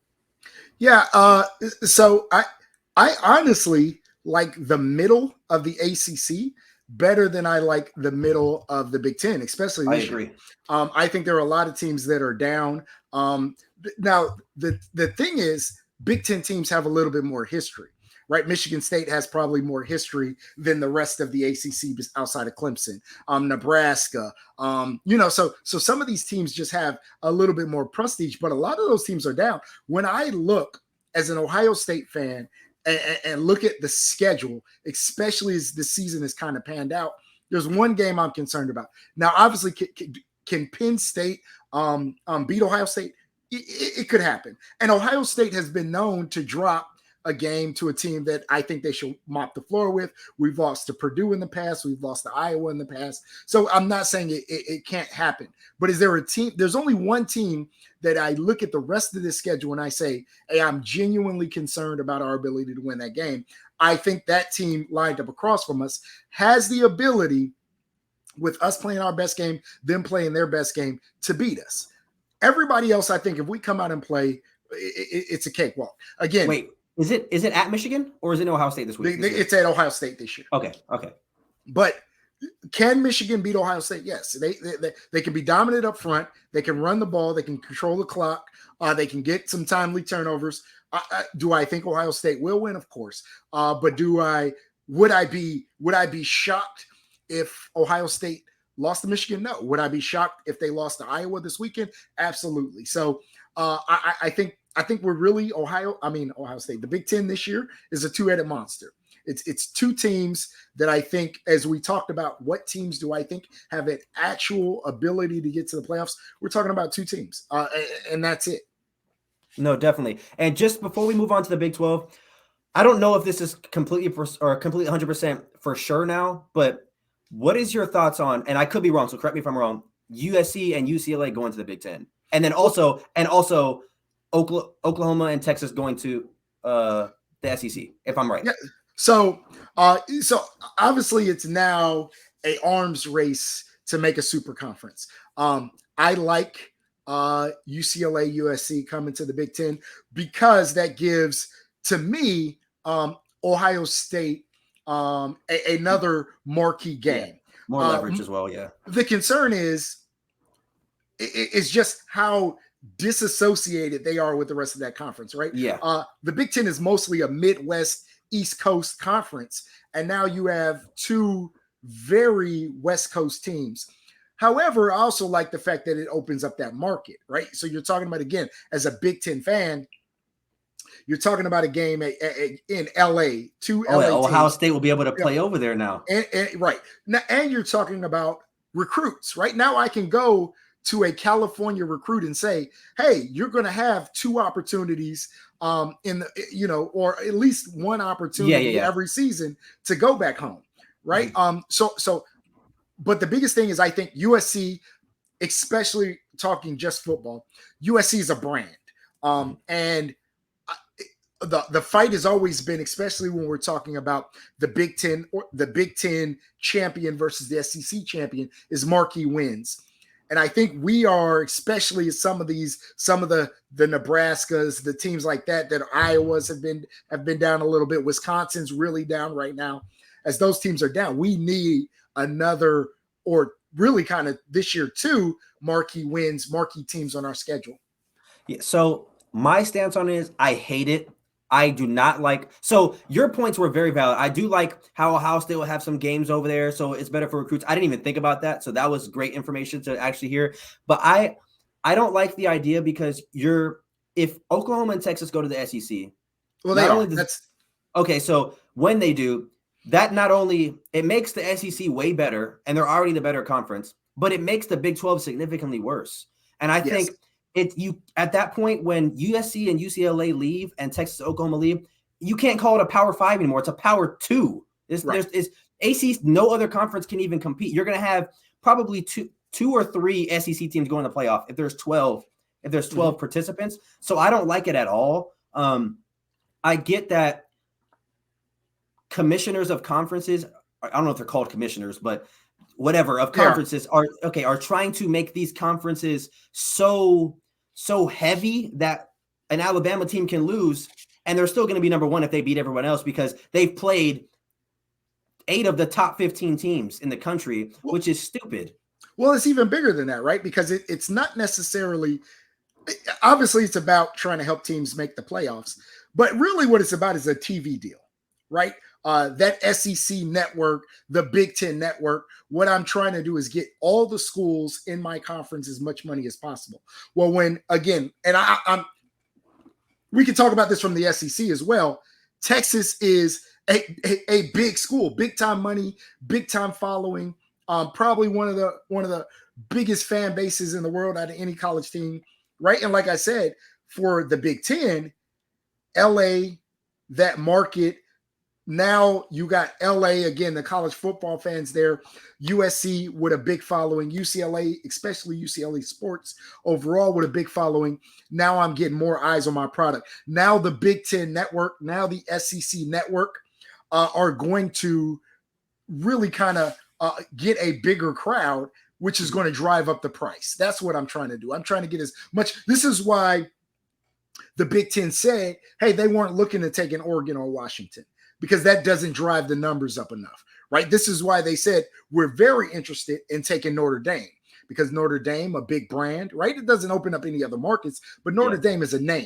[SPEAKER 2] Yeah. So I honestly like the middle of the ACC better than I like the middle of the Big Ten, especially this year. I think there are a lot of teams that are down. Now, the thing is, Big Ten teams have a little bit more history, right? Michigan State has probably more history than the rest of the ACC outside of Clemson, Nebraska. So some of these teams just have a little bit more prestige, but a lot of those teams are down. When I look as an Ohio State fan and look at the schedule, especially as the season is kind of panned out, there's one game I'm concerned about. Now, obviously, can Penn State beat Ohio State? It could happen. And Ohio State has been known to drop a game to a team that I think they should mop the floor with. We've lost to Purdue in the past. We've lost to Iowa in the past. So I'm not saying it can't happen. But is there a team? There's only one team that I look at the rest of this schedule and I say, hey, I'm genuinely concerned about our ability to win that game. I think that team lined up across from us has the ability, with us playing our best game, them playing their best game, to beat us. Everybody else, I think, if we come out and play, it's a cakewalk. Again,
[SPEAKER 1] wait, is it at Michigan or is it Ohio State this week?
[SPEAKER 2] It's at Ohio State this year.
[SPEAKER 1] Okay.
[SPEAKER 2] But can Michigan beat Ohio State? Yes. They can be dominant up front. They can run the ball. They can control the clock. They can get some timely turnovers. Do I think Ohio State will win? Of course. But would I be shocked if Ohio State lost to Michigan? No. Would I be shocked if they lost to Iowa this weekend? Absolutely. So I think we're really Ohio State. The Big Ten this year is a two-headed monster. It's two teams that I think, as we talked about, what teams do I think have an actual ability to get to the playoffs? We're talking about two teams, and that's it.
[SPEAKER 1] No, definitely. And just before we move on to the Big 12, I don't know if this is completely 100% for sure now, but what is your thoughts on, and I could be wrong, so correct me if I'm wrong, USC and UCLA going to the Big Ten, and then also Oklahoma and Texas going to the SEC, if I'm right.
[SPEAKER 2] Yeah. So obviously it's now an arms race to make a super conference. I like UCLA, USC coming to the Big Ten because that gives, to me, Ohio State another marquee game.
[SPEAKER 1] Yeah. More leverage as well, yeah.
[SPEAKER 2] The concern is just how disassociated they are with the rest of that conference, right?
[SPEAKER 1] Yeah.
[SPEAKER 2] The Big Ten is mostly a Midwest, East Coast conference, and now you have two very West Coast teams. However, I also like the fact that it opens up that market, right? So you're talking about, again, as a Big Ten fan, You're talking about a game in LA, two
[SPEAKER 1] Oh, yeah,
[SPEAKER 2] LA
[SPEAKER 1] Ohio
[SPEAKER 2] teams.
[SPEAKER 1] State will be able to
[SPEAKER 2] Yeah.
[SPEAKER 1] play over there now.
[SPEAKER 2] And right now, and you're talking about recruits. Right now, I can go to a California recruit and say, "Hey, you're going to have 2 opportunities, in the, or at least one opportunity every season to go back home." Right. So, but the biggest thing is, I think USC, especially talking just football, USC is a brand, and the fight has always been, especially when we're talking about the Big Ten or the Big Ten champion versus the SEC champion, is marquee wins. And I think we are, especially some of the Nebraskas, the teams like that Iowas have been down a little bit. Wisconsin's really down right now. As those teams are down, we need another, or really kind of this year 2 marquee wins, marquee teams on our schedule.
[SPEAKER 1] Yeah. So my stance on it is I hate it. I do not like. So your points were very valid. I do like how Ohio State will have some games over there, so it's better for recruits. I didn't even think about that, so that was great information to actually hear. But I don't like the idea, because if Oklahoma and Texas go to the SEC,
[SPEAKER 2] well, they are.
[SPEAKER 1] Okay. So when they do that, not only it makes the SEC way better, and they're already the better conference, but it makes the Big 12 significantly worse. And I think. At that point, when USC and UCLA leave and Texas and Oklahoma leave, you can't call it a Power 5 anymore. It's a Power 2. There's AC's, no other conference can even compete. You're going to have probably two or 3 SEC teams going to the playoff if there's 12 participants. So I don't like it at all. I get that commissioners of conferences, I don't know if they're called commissioners, but whatever, of conferences are trying to make these conferences so heavy that an Alabama team can lose, and they're still going to be number 1 if they beat everyone else, because they've played 8 of the top 15 teams in the country, which is stupid.
[SPEAKER 2] Well, it's even bigger than that, right? Because it's not necessarily, obviously it's about trying to help teams make the playoffs, but really what it's about is a TV deal, right? That SEC network, the Big Ten network, what I'm trying to do is get all the schools in my conference as much money as possible. Well, when, again, and we can talk about this from the SEC as well. Texas is a big school, big time money, big time following, probably one of the biggest fan bases in the world out of any college team, right? And like I said, for the Big Ten, LA, that market. Now you got LA, again, the college football fans there, USC with a big following, UCLA, especially UCLA sports overall with a big following. Now I'm getting more eyes on my product. Now the Big Ten network, now the SEC network are going to really kind of get a bigger crowd, which is going to drive up the price. That's what I'm trying to do. I'm trying to get as much. This is why the Big Ten said, hey, they weren't looking to take an Oregon or Washington, because that doesn't drive the numbers up enough, right? This is why they said we're very interested in taking Notre Dame, because Notre Dame, a big brand, right? It doesn't open up any other markets, but Notre Dame is a name.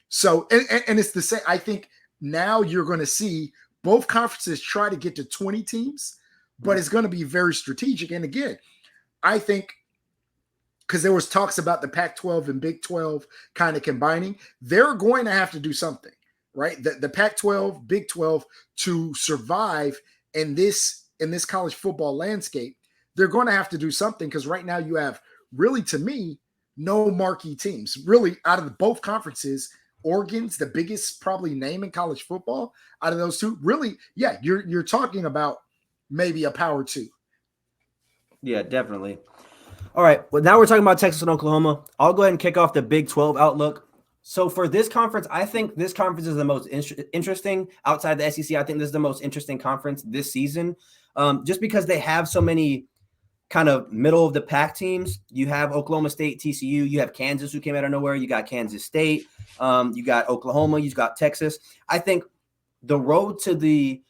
[SPEAKER 2] So it's the same. I think now you're going to see both conferences try to get to 20 teams, but it's going to be very strategic. And again, I think because there was talks about the Pac-12 and Big 12 kind of combining, they're going to have to do something. Right, the Pac-12, Big 12, to survive in this college football landscape, they're going to have to do something, because right now you have, really, to me, no marquee teams. Really, out of both conferences, Oregon's the biggest probably name in college football. Out of those two, really, yeah, you're talking about maybe a Power 2.
[SPEAKER 1] Yeah, definitely. All right, well, now we're talking about Texas and Oklahoma. I'll go ahead and kick off the Big 12 outlook. So for this conference, I think this conference is the most interesting outside the SEC. I think this is the most interesting conference this season, just because they have so many kind of middle of the pack teams. You have Oklahoma State, TCU. You have Kansas, who came out of nowhere. You got Kansas State. You got Oklahoma. You got Texas. I think the road to the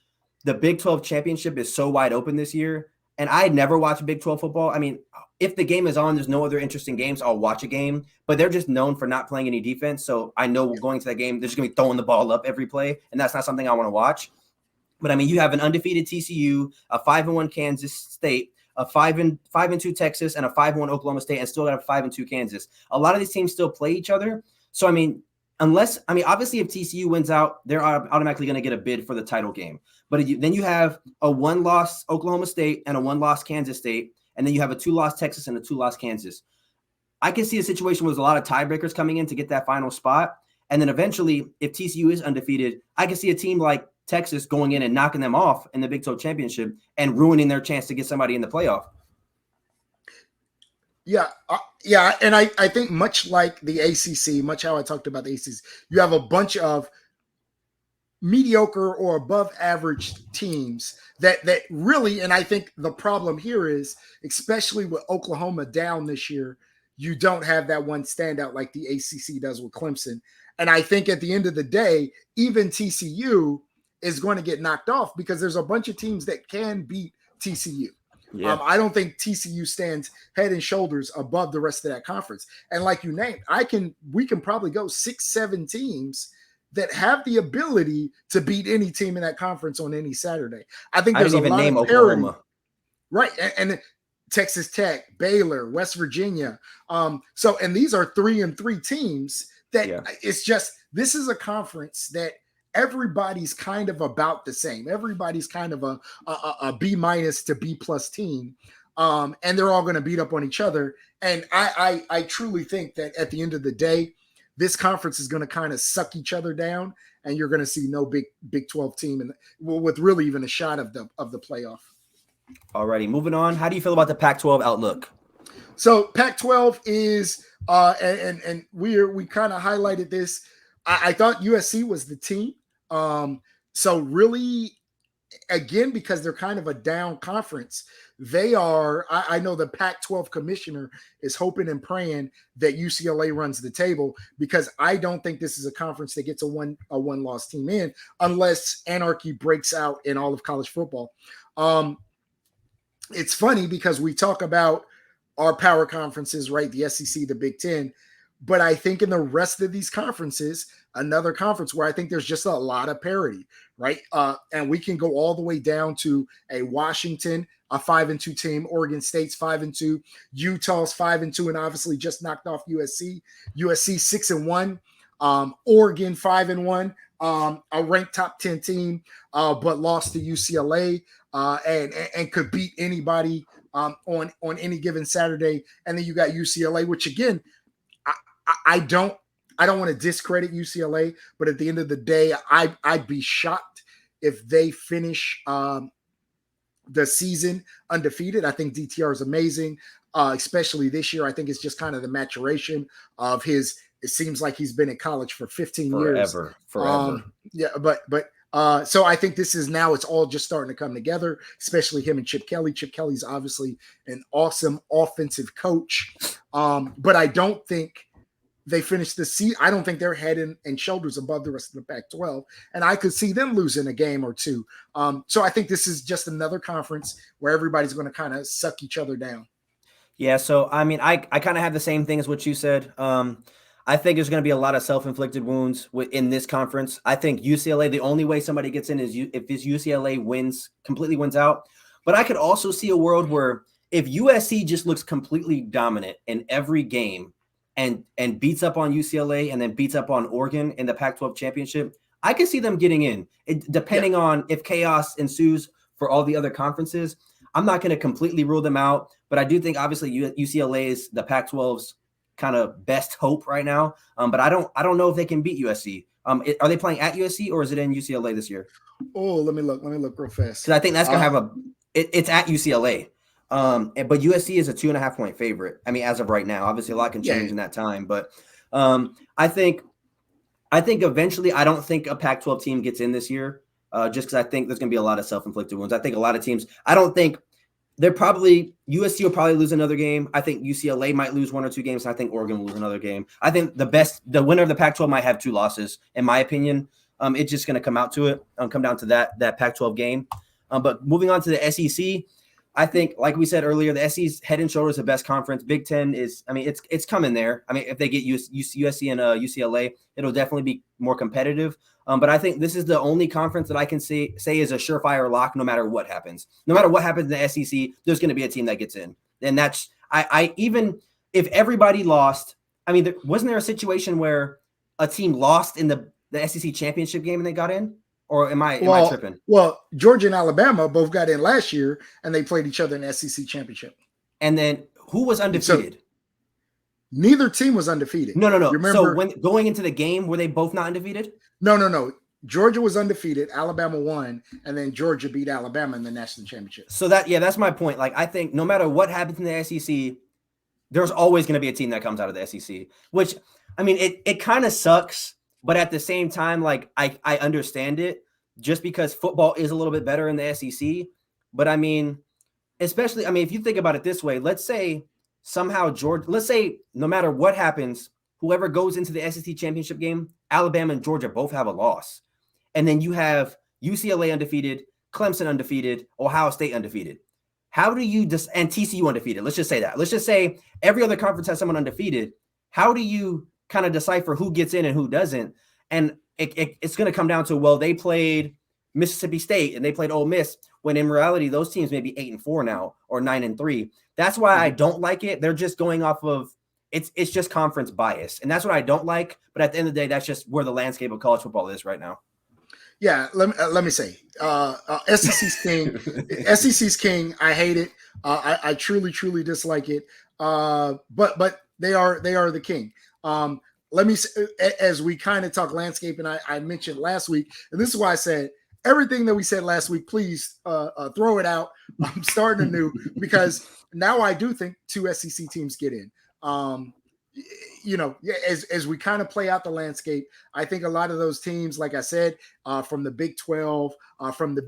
[SPEAKER 1] Big 12 championship is so wide open this year. And I never watch Big 12 football. I mean, if the game is on, there's no other interesting games, I'll watch a game. But they're just known for not playing any defense. So I know going to that game, they're just going to be throwing the ball up every play. And that's not something I want to watch. But, I mean, you have an undefeated TCU, a 5-1 Kansas State, a 5-2 Texas, and a 5-1 Oklahoma State, and still got a 5-2 Kansas. A lot of these teams still play each other. So, I mean, unless, I mean, obviously if TCU wins out, they're automatically going to get a bid for the title game. But then you have a 1-loss Oklahoma State and a 1-loss Kansas State, and then you have a 2-loss Texas and a 2-loss Kansas. I can see a situation with a lot of tiebreakers coming in to get that final spot. And then eventually, if TCU is undefeated, I can see a team like Texas going in and knocking them off in the Big 12 championship and ruining their chance to get somebody in the playoff.
[SPEAKER 2] Yeah. And I think much like the ACC, much how I talked about the ACC, you have a bunch of mediocre or above average teams that really, and I think the problem here is, especially with Oklahoma down this year, you don't have that one standout like the ACC does with Clemson. And I think at the end of the day, even TCU is going to get knocked off because there's a bunch of teams that can beat TCU. Yeah. I don't think TCU stands head and shoulders above the rest of that conference. And like you named, we can probably go 6-7 teams that have the ability to beat any team in that conference on any Saturday. I think there's a lot of parity. Right. And Texas Tech, Baylor, West Virginia. And these are 3-3 teams that it's just, this is a conference that everybody's kind of about the same. Everybody's kind of a B- to B+ team. And they're all going to beat up on each other. And I truly think that at the end of the day, this conference is going to kind of suck each other down, and you're going to see no Big 12 team with really even a shot of the playoff.
[SPEAKER 1] Alrighty, moving on. How do you feel about the Pac-12 outlook?
[SPEAKER 2] So Pac-12 is, and we kind of highlighted this. I thought USC was the team. So really, again, because they're kind of a down conference, they are, I know the Pac-12 commissioner is hoping and praying that UCLA runs the table, because I don't think this is a conference that gets a one-loss team in unless anarchy breaks out in all of college football. It's funny because we talk about our power conferences, right? The SEC, the Big Ten, but I think in the rest of these conferences, another conference where I think there's just a lot of parity, right? And we can go all the way down to a Washington, a 5-2 team, Oregon State's 5-2, Utah's 5-2, and obviously just knocked off USC 6-1, Oregon 5-1, a ranked top 10 team, but lost to UCLA, and could beat anybody on any given Saturday. And then you got UCLA, which again, I don't want to discredit UCLA, but at the end of the day, I'd be shocked if they finish the season undefeated. I think DTR is amazing, especially this year. I think it's just kind of the maturation of his. It seems like he's been in college for 15 years. Forever. So I think this is now, it's all just starting to come together, especially him and Chip Kelly. Chip Kelly's obviously an awesome offensive coach, but I don't think they finished the season. I don't think they're head and shoulders above the rest of the Pac-12, and I could see them losing a game or two. So I think this is just another conference where everybody's going to kind of suck each other down.
[SPEAKER 1] Yeah, so I mean, I kind of have the same thing as what you said. I think there's going to be a lot of self-inflicted wounds in this conference. I think UCLA, the only way somebody gets in is if this UCLA completely wins out. But I could also see a world where if USC just looks completely dominant in every game and beats up on UCLA and then beats up on Oregon in the Pac-12 championship, I could see them getting in. Depending on if chaos ensues for all the other conferences, I'm not going to completely rule them out. But I do think obviously UCLA is the Pac-12's kind of best hope right now. But I don't know if they can beat USC. Are they playing at USC or is it in UCLA this year?
[SPEAKER 2] Oh, let me look real fast.
[SPEAKER 1] Because I think that's going to have it's at UCLA. But USC is a 2.5-point favorite. I mean, as of right now, obviously a lot can change in that time. But I think eventually, I don't think a Pac-12 team gets in this year, just because I think there's going to be a lot of self-inflicted wounds. I think a lot of teams. I don't think USC will probably lose another game. I think UCLA might lose 1 or 2 games. And I think Oregon will lose another game. I think the winner of the Pac-12 might have 2 losses, in my opinion. It's just going to come down to that Pac-12 game. But moving on to the SEC. I think, like we said earlier, the SEC's head and shoulders the best conference. Big Ten is, I mean, it's coming there. I mean, if they get USC and UCLA, it'll definitely be more competitive. But I think this is the only conference that I can say is a surefire lock no matter what happens. No matter what happens in the SEC, there's going to be a team that gets in. And that's, I even if everybody lost, I mean, wasn't there a situation where a team lost in the SEC championship game and they got in? Or am I tripping?
[SPEAKER 2] Well, Georgia and Alabama both got in last year, and they played each other in the SEC championship.
[SPEAKER 1] And then who was undefeated?
[SPEAKER 2] So, neither team was undefeated.
[SPEAKER 1] No. Remember, so when going into the game, were they both not undefeated?
[SPEAKER 2] No. Georgia was undefeated. Alabama won, and then Georgia beat Alabama in the national championship.
[SPEAKER 1] So that's my point. Like, I think no matter what happens in the SEC, there's always going to be a team that comes out of the SEC, which, I mean, it kind of sucks, but at the same time, like, I understand it just because football is a little bit better in the SEC. But I mean, especially, I mean, if you think about it this way, let's say somehow let's say no matter what happens, whoever goes into the SEC championship game, Alabama and Georgia both have a loss. And then you have UCLA undefeated, Clemson undefeated, Ohio State undefeated. How do you and TCU undefeated? Let's just say that. Let's just say every other conference has someone undefeated. How do you kind of decipher who gets in and who doesn't? And it's going to come down to, well, they played Mississippi State and they played Ole Miss, when in reality, those teams may be 8-4 now or 9-3. That's why I don't like it. They're just going off of it's just conference bias. And that's what I don't like. But at the end of the day, that's just where the landscape of college football is right now.
[SPEAKER 2] Yeah, let me say, SEC's king. SEC's king. I hate it. I truly dislike it. But they are the king. Let me say, as we kind of talk landscape, and I mentioned last week, and this is why I said everything that we said last week. Please throw it out. I'm starting anew because now I do think 2 SEC teams get in. As we kind of play out the landscape, I think a lot of those teams, like I said, from the Big 12, from the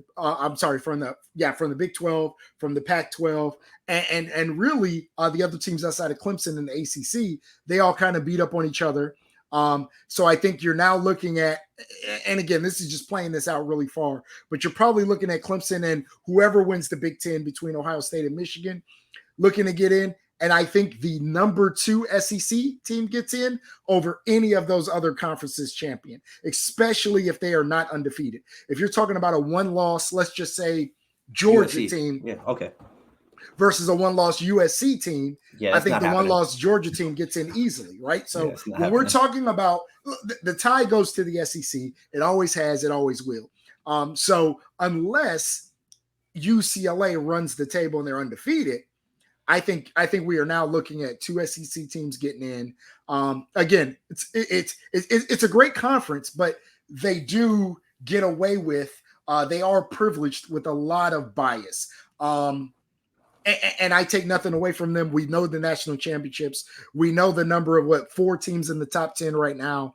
[SPEAKER 2] Big 12, from the Pac-12, and really the other teams outside of Clemson and the ACC, they all kind of beat up on each other. So I think you're now looking at, and again, this is just playing this out really far, but you're probably looking at Clemson and whoever wins the Big 10 between Ohio State and Michigan looking to get in. And I think the number 2 SEC team gets in over any of those other conferences champion, especially if they are not undefeated. If you're talking about a 1-loss, let's just say Georgia
[SPEAKER 1] USC
[SPEAKER 2] team,
[SPEAKER 1] okay,
[SPEAKER 2] versus a 1-loss USC team, I think the
[SPEAKER 1] happening.
[SPEAKER 2] 1-loss Georgia team gets in easily, right? So when we're talking about the tie goes to the SEC, it always has, it always will. So unless UCLA runs the table and they're undefeated, I think we are now looking at 2 SEC teams getting in. Again, it's a great conference, but they do get away with. They are privileged with a lot of bias, and I take nothing away from them. We know the national championships. We know the number of 4 teams in the top 10 right now.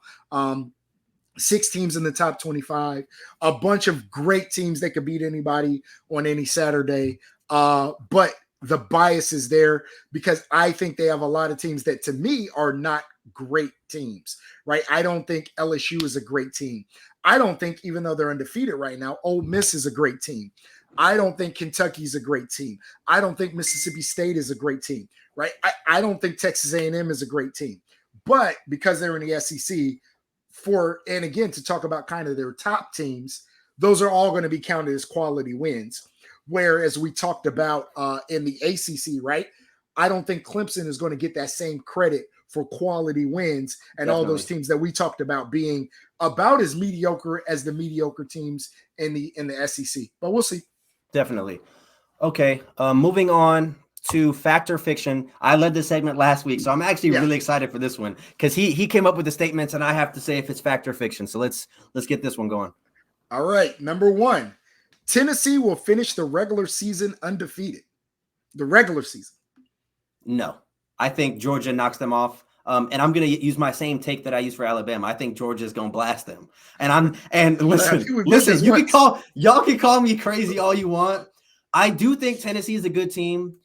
[SPEAKER 2] 6 teams in the top 25. A bunch of great teams that could beat anybody on any Saturday, but the bias is there because I think they have a lot of teams that to me are not great teams, right? I don't think LSU is a great team. I don't think, even though they're undefeated right now, Ole Miss is a great team. I don't think Kentucky is a great team. I don't think Mississippi State is a great team, right? I don't think Texas A&M is a great team. But because they're in the SEC, and again, to talk about kind of their top teams, those are all going to be counted as quality wins. Whereas we talked about in the ACC, right? I don't think Clemson is going to get that same credit for quality wins and Definitely. All those teams that we talked about being about as mediocre as the mediocre teams in the SEC. But we'll see.
[SPEAKER 1] Definitely. Okay, moving on to Fact or Fiction. I led this segment last week, so I'm actually really excited for this one because he came up with the statements, and I have to say if it's fact or fiction. So let's get this one going.
[SPEAKER 2] All right, number 1. Tennessee will finish the regular season undefeated. The regular season.
[SPEAKER 1] No, I think Georgia knocks them off. And I'm going to use my same take that I used for Alabama. I think Georgia's going to blast them. And listen, y'all can call me crazy all you want. I do think Tennessee is a good team.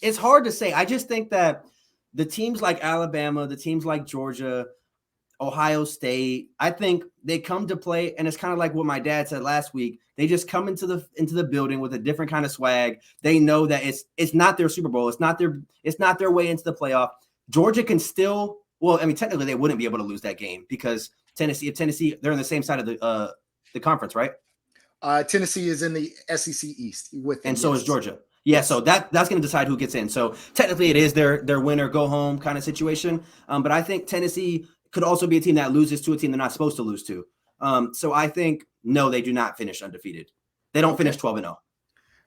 [SPEAKER 1] It's hard to say. I just think that the teams like Alabama, the teams like Georgia, Ohio State, I think they come to play, and it's kind of like what my dad said last week. They just come into the building with a different kind of swag. They know that it's not their Super Bowl. It's not their way into the playoff. Georgia can still, well, I mean, technically they wouldn't be able to lose that game because Tennessee, they're on the same side of the conference, right?
[SPEAKER 2] Tennessee is in the SEC East
[SPEAKER 1] and so is Georgia. Yeah, so that's going to decide who gets in. So technically it is their win or go home kind of situation. But I think Tennessee could also be a team that loses to a team they're not supposed to lose to. So I think, no, they do not finish undefeated. They don't finish 12-0.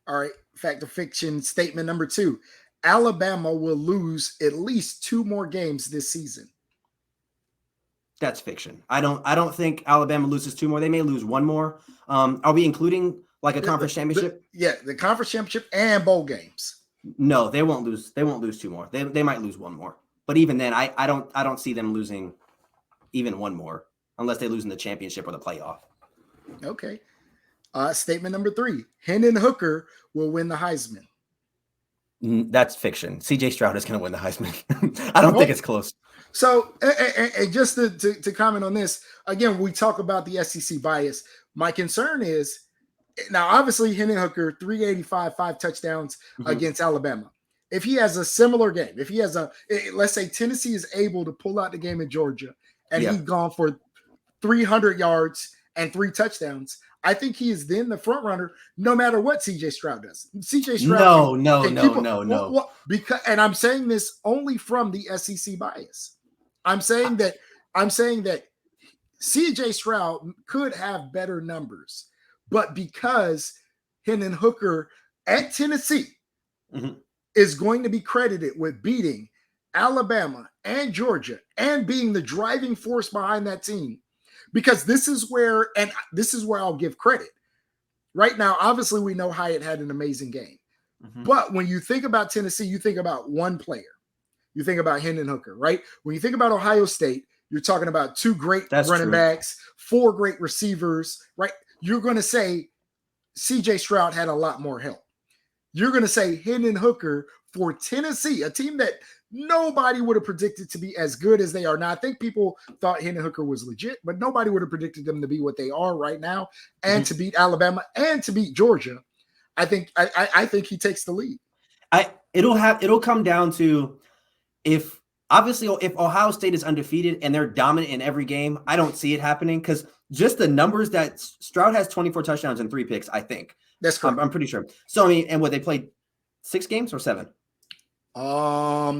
[SPEAKER 2] All right. Fact or fiction statement number 2. Alabama will lose at least 2 more games this season.
[SPEAKER 1] That's fiction. I don't think Alabama loses 2 more. They may lose 1 more. Are we including like a conference championship?
[SPEAKER 2] The conference championship and bowl games.
[SPEAKER 1] No, they won't lose. They won't lose 2 more. They might lose 1 more. But even then, I don't see them losing even 1 more unless they lose in the championship or the playoff.
[SPEAKER 2] Okay. Statement number 3. Hendon Hooker will win the Heisman.
[SPEAKER 1] That's fiction. CJ Stroud is going to win the Heisman. I don't think it's close.
[SPEAKER 2] So, and just to comment on this, again, we talk about the SEC bias. My concern is, now, obviously, Hendon Hooker, 385, 5 touchdowns against Alabama. If he has a similar game, if he has let's say Tennessee is able to pull out the game in Georgia and he's gone for 300 yards and 3 touchdowns, I think he is then the front runner no matter what CJ Stroud does. CJ Stroud. No. Because, and I'm saying this only from the SEC bias. I'm saying that CJ Stroud could have better numbers, but because Hendon Hooker at Tennessee is going to be credited with beating Alabama and Georgia and being the driving force behind that team, because this is where I'll give credit. Right now, obviously, we know Hyatt had an amazing game. But when you think about Tennessee, you think about one player. You think about Hendon Hooker, right? When you think about Ohio State, you're talking about 2 great running backs, 4 great receivers, right? You're going to say CJ Stroud had a lot more help. You're going to say Hendon Hooker for Tennessee, a team that nobody would have predicted to be as good as they are now. I think people thought Hendon Hooker was legit, but nobody would have predicted them to be what they are right now and to beat Alabama and to beat Georgia. I think he takes the lead.
[SPEAKER 1] It'll come down to if Ohio State is undefeated and they're dominant in every game. I don't see it happening because just the numbers that Stroud has 24 touchdowns and 3 picks, I think.
[SPEAKER 2] That's correct.
[SPEAKER 1] I'm pretty sure. So, I mean, and what, they played 6 games or 7?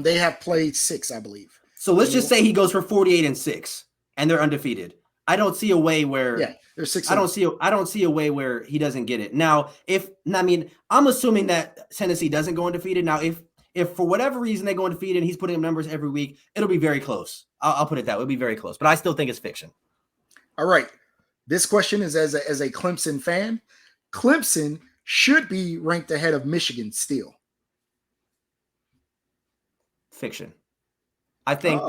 [SPEAKER 2] They have played 6, I believe.
[SPEAKER 1] So let's just say he goes for 48 and 6 and they're undefeated. I don't see a way where
[SPEAKER 2] there's 6.
[SPEAKER 1] I don't see a way where he doesn't get it. Now, I'm assuming that Tennessee doesn't go undefeated. Now, if for whatever reason they go undefeated and he's putting up numbers every week, it'll be very close. I'll put it that way. It'll be very close. But I still think it's fiction.
[SPEAKER 2] All right. This question is as a Clemson fan. Clemson should be ranked ahead of Michigan still.
[SPEAKER 1] Fiction. I think,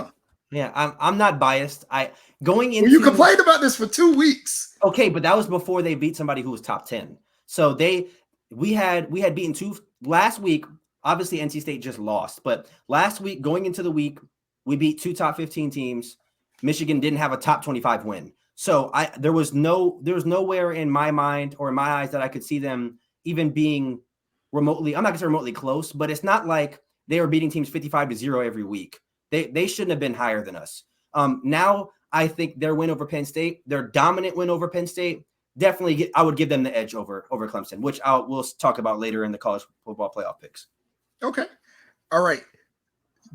[SPEAKER 1] I'm not biased.
[SPEAKER 2] You complained about this for 2 weeks.
[SPEAKER 1] Okay, but that was before they beat somebody who was top 10. So we had beaten 2 last week. Obviously, NC State just lost, but last week going into the week, we beat 2 top 15 teams. Michigan didn't have a top 25 win. So there was nowhere in my mind or in my eyes that I could see them even being remotely, I'm not gonna say remotely close, but it's not like they were beating teams 55-0 every week. They shouldn't have been higher than us. Now I think their win over Penn State, their dominant win over Penn State, definitely I would give them the edge over Clemson, which we'll talk about later in the college football playoff picks.
[SPEAKER 2] Okay. All right.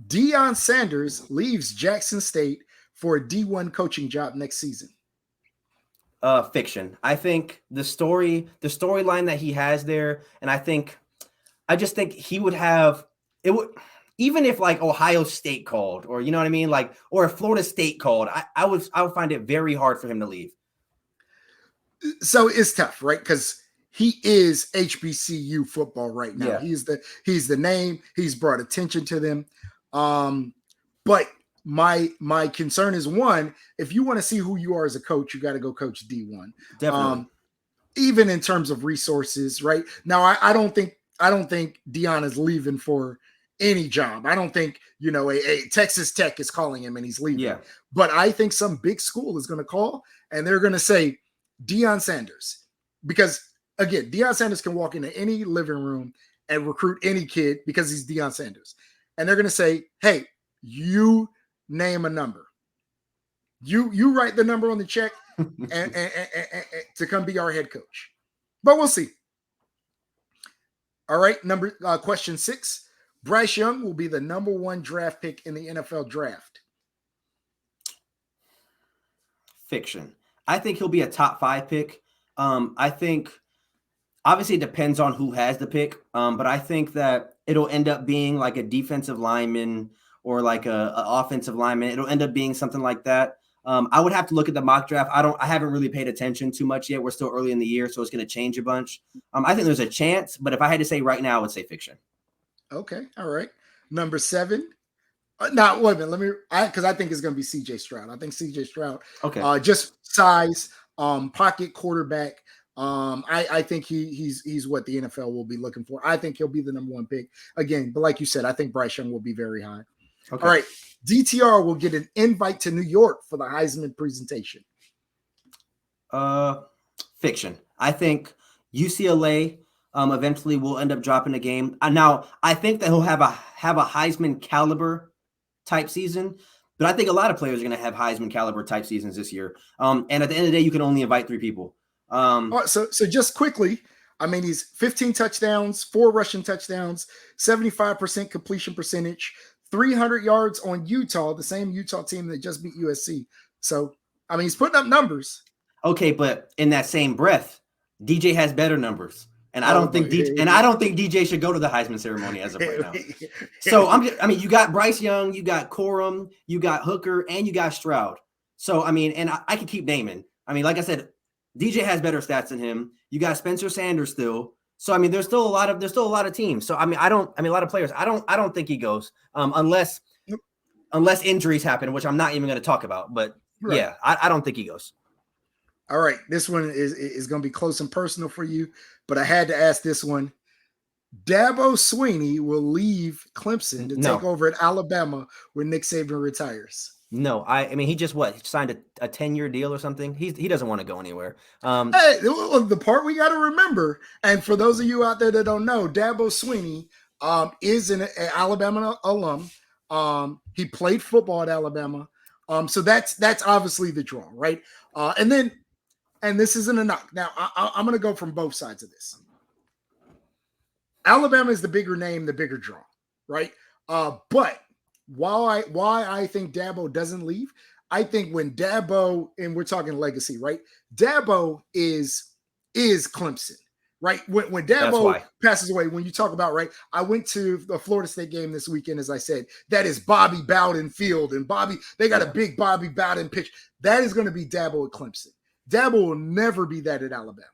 [SPEAKER 2] Deion Sanders leaves Jackson State for a D1 coaching job next season.
[SPEAKER 1] Fiction. I think the storyline that he has there, and I just think he would have it would, even if like Ohio State called, or you know what I mean, like, or if Florida State called, I would find it very hard for him to leave.
[SPEAKER 2] So it's tough, right? Because he is HBCU football right now.
[SPEAKER 1] Yeah.
[SPEAKER 2] He's the name. He's brought attention to them. But my concern is, one, if you want to see who you are as a coach, you got to go coach D1.
[SPEAKER 1] Definitely.
[SPEAKER 2] Even in terms of resources, right? Now, I don't think Deion is leaving for any job. I don't think, a Texas Tech is calling him and he's leaving.
[SPEAKER 1] Yeah.
[SPEAKER 2] But I think some big school is going to call and they're going to say Deion Sanders, because again, Deion Sanders can walk into any living room and recruit any kid because he's Deion Sanders. And they're going to say, hey, you name a number. You write the number on the check and to come be our head coach. But we'll see. All right, question 6. Bryce Young will be the number 1 draft pick in the NFL draft.
[SPEAKER 1] fiction. I think he'll be a top 5 pick. I think obviously it depends on who has the pick, but I think that it'll end up being like a defensive lineman or like a offensive lineman. It'll end up being something like that. I would have to look at the mock draft. I haven't really paid attention too much yet. We're still early in the year, so it's going to change a bunch. I think there's a chance, but if I had to say right now, I would say fiction.
[SPEAKER 2] Okay, all right. Number 7. Now, wait a minute. Because I think it's going to be C.J. Stroud. I think C.J. Stroud.
[SPEAKER 1] Okay.
[SPEAKER 2] Just size, pocket quarterback. I think he's what the NFL will be looking for. I think he'll be the number 1 pick again. But like you said, I think Bryce Young will be very high. Okay. All right. DTR will get an invite to New York for the Heisman presentation.
[SPEAKER 1] Fiction. I think UCLA eventually will end up dropping a game. Now, I think that he'll have a Heisman caliber type season, but I think a lot of players are going to have Heisman caliber type seasons this year. And at the end of the day, you can only invite 3 people.
[SPEAKER 2] So just quickly, I mean, he's 15 touchdowns, 4 rushing touchdowns, 75% completion percentage, 300 yards on Utah, the same Utah team that just beat USC. So, I mean, he's putting up numbers.
[SPEAKER 1] Okay, but in that same breath, DJ has better numbers. And I don't think DJ should go to the Heisman ceremony as of right now. So you got Bryce Young, you got Corum, you got Hooker, and you got Stroud. So I mean, and I can keep naming. I mean, like I said, DJ has better stats than him. You got Spencer Sanders still. So I mean, there's still a lot of teams. So a lot of players. I don't think he goes unless injuries happen, which I'm not even going to talk about. But right. Yeah, I don't think he goes.
[SPEAKER 2] All right, this one is going to be close and personal for you, but I had to ask this one. Dabo Swinney will leave Clemson to take over at Alabama when Nick Saban retires.
[SPEAKER 1] No, I mean, he just signed a 10-year deal or something. He doesn't want to go anywhere.
[SPEAKER 2] Hey, the part we got to remember, and for those of you out there that don't know, Dabo Swinney is an Alabama alum. He played football at Alabama. So that's obviously the draw, right? And this isn't a knock. Now, I'm going to go from both sides of this. Alabama is the bigger name, the bigger draw, right? But why I think Dabo doesn't leave, I think when Dabo, and we're talking legacy, right? Dabo is Clemson, right? When Dabo passes away, when you talk about, right, I went to the Florida State game this weekend, as I said, that is Bobby Bowden Field, and they got a big Bobby Bowden pitch. That is going to be Dabo at Clemson. Dabo will never be that at Alabama.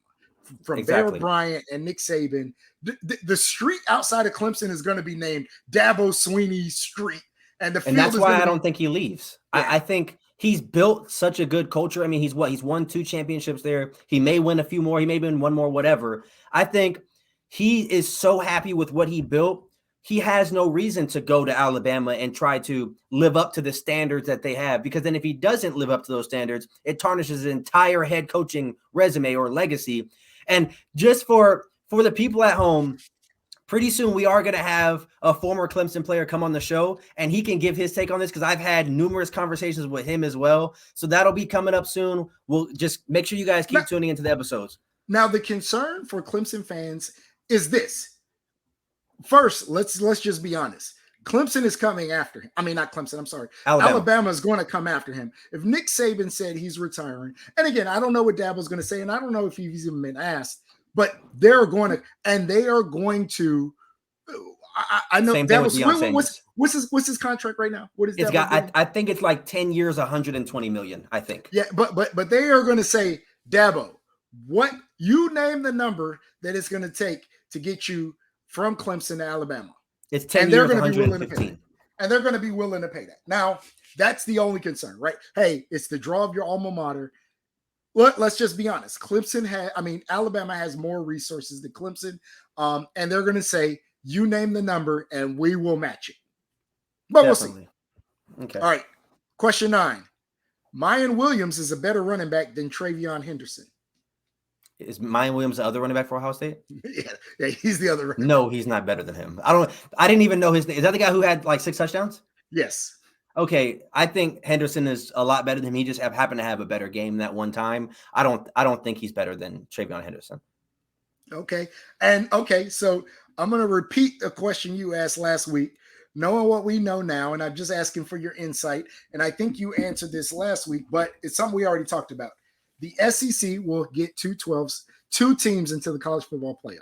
[SPEAKER 2] From Bear Bryant and Nick Saban, the street outside of Clemson is going to be named Dabo Swinney Street. And
[SPEAKER 1] that's why I don't think he leaves. Yeah. I think he's built such a good culture. I mean, he's won 2 championships there. He may win a few more. He may win one more, whatever. I think he is so happy with what he built. He has no reason to go to Alabama and try to live up to the standards that they have, because then if he doesn't live up to those standards, it tarnishes his entire head coaching resume or legacy. And just for the people at home, pretty soon we are going to have a former Clemson player come on the show, and he can give his take on this, because I've had numerous conversations with him as well. So that'll be coming up soon. We'll just make sure you guys keep tuning into the episodes.
[SPEAKER 2] Now, the concern for Clemson fans is this. First, let's just be honest. Clemson is coming after him. I mean, not Clemson. I'm sorry. Alabama is going to come after him. If Nick Saban said he's retiring, and again, I don't know what Dabo's going to say, and I don't know if he's even been asked, but they are going to. I know Dabo's. What's his contract right now? What is
[SPEAKER 1] it's got? I think it's like 10 years, 120 million. I think.
[SPEAKER 2] Yeah, but they are going to say, Dabo, what you name the number that it's going to take to get you from Clemson to Alabama.
[SPEAKER 1] It's 10 years, 115.
[SPEAKER 2] And they're going to be willing to pay that. Now, that's the only concern, right? Hey, it's the draw of your alma mater. Let's just be honest. Alabama has more resources than Clemson. And they're going to say, you name the number and we will match it. But definitely. We'll see. Okay. All right. Question 9. Mayan Williams is a better running back than Travion Henderson.
[SPEAKER 1] Is Mayan Williams the other running back for Ohio State?
[SPEAKER 2] Yeah, he's the other.
[SPEAKER 1] No, he's not better than him. I didn't even know his name. Is that the guy who had like 6 touchdowns?
[SPEAKER 2] Yes.
[SPEAKER 1] Okay, I think Henderson is a lot better than him. He just happened to have a better game that one time. I don't think he's better than Travion Henderson.
[SPEAKER 2] Okay, so I'm going to repeat a question you asked last week. knowing what we know now, and I'm just asking for your insight, and I think you answered this last week, but it's something we already talked about. The SEC will get two teams into the college football playoff.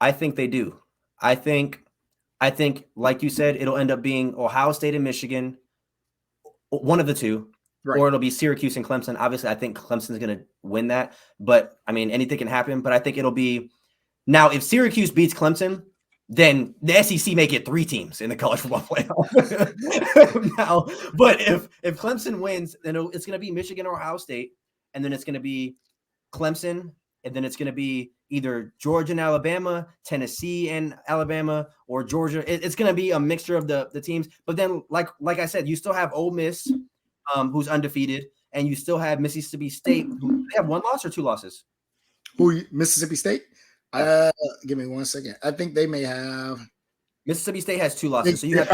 [SPEAKER 1] I think they do. I think, like you said, it'll end up being Ohio State and Michigan, one of the two, right, or it'll be Syracuse and Clemson. Obviously, I think Clemson's going to win that, but I mean, anything can happen. But I think it'll be now if Syracuse beats Clemson, then the SEC may get 3 teams in the college football playoff. Now, but if Clemson wins, then it's going to be Michigan or Ohio State, and then it's going to be Clemson, and then it's going to be either Georgia and Alabama, Tennessee and Alabama, or Georgia. It's going to be a mixture of the teams. But then, like I said, you still have Ole Miss, who's undefeated, and you still have Mississippi State. Who, they have 1 loss or 2 losses?
[SPEAKER 2] Who, Mississippi State? Give me 1 second. I think they may have.
[SPEAKER 1] Mississippi State has 2 losses. So you have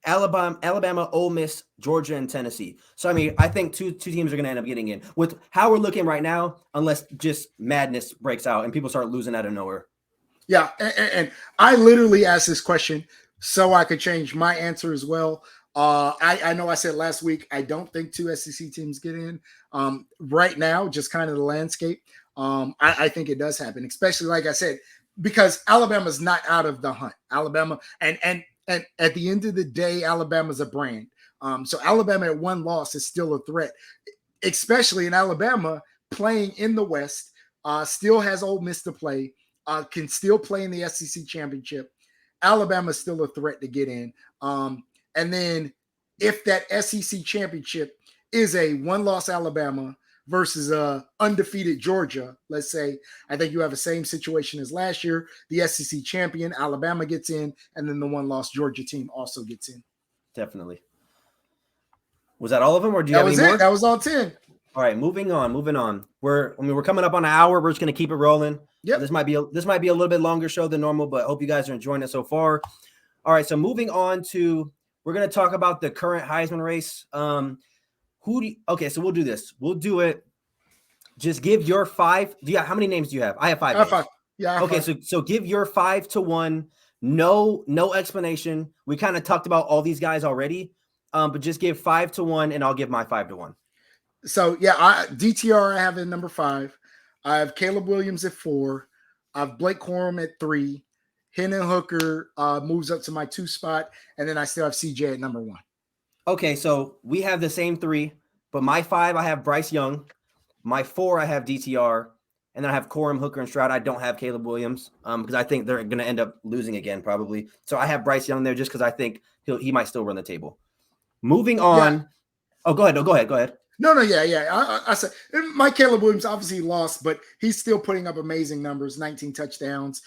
[SPEAKER 1] Alabama, Ole Miss, Georgia, and Tennessee. So, I mean, I think two teams are going to end up getting in. With how we're looking right now, unless just madness breaks out and people start losing out of nowhere.
[SPEAKER 2] Yeah, and I literally asked this question so I could change my answer as well. I know I said last week I don't think 2 SEC teams get in. Right now, just kind of the landscape, I think it does happen, especially like I said, because Alabama's not out of the hunt. Alabama and at the end of the day, Alabama's a brand. So Alabama at 1 loss is still a threat, especially in Alabama playing in the West, still has Ole Miss to play, can still play in the SEC championship. Alabama's still a threat to get in. And then if that SEC championship is a 1-loss Alabama versus a undefeated Georgia, let's say, I think you have the same situation as last year. The SEC champion, Alabama, gets in, and then the 1-loss Georgia team also gets in.
[SPEAKER 1] Definitely. Was that all of them, or do you have any more?
[SPEAKER 2] That was all 10.
[SPEAKER 1] All right, moving on. We're coming up on an hour. We're just going to keep it rolling.
[SPEAKER 2] Yep.
[SPEAKER 1] This might be a little bit longer show than normal, but I hope you guys are enjoying it so far. All right, so moving on to, we're going to talk about the current Heisman race. Okay, so we'll do this. We'll do it. Just give your 5. How many names do you have? I have 5.
[SPEAKER 2] I have 5. Yeah.
[SPEAKER 1] Okay, 5. So give your 5 to 1. No explanation. We kind of talked about all these guys already, but just give 5 to 1, and I'll give my 5 to 1.
[SPEAKER 2] So yeah, DTR I have at number 5. I have Caleb Williams at 4. I have Blake Corum at 3. Hendon Hooker moves up to my 2 spot, and then I still have CJ at number 1.
[SPEAKER 1] Okay, so we have the same 3, but my 5 I have Bryce Young, my 4 I have DTR, and then I have Corum, Hooker, and Stroud. I don't have Caleb Williams because I think they're going to end up losing again probably. So I have Bryce Young there just because I think he might still run the table. Moving on. Yeah. Oh, go ahead.
[SPEAKER 2] No, yeah. I said my Caleb Williams obviously lost, but he's still putting up amazing numbers, 19 touchdowns,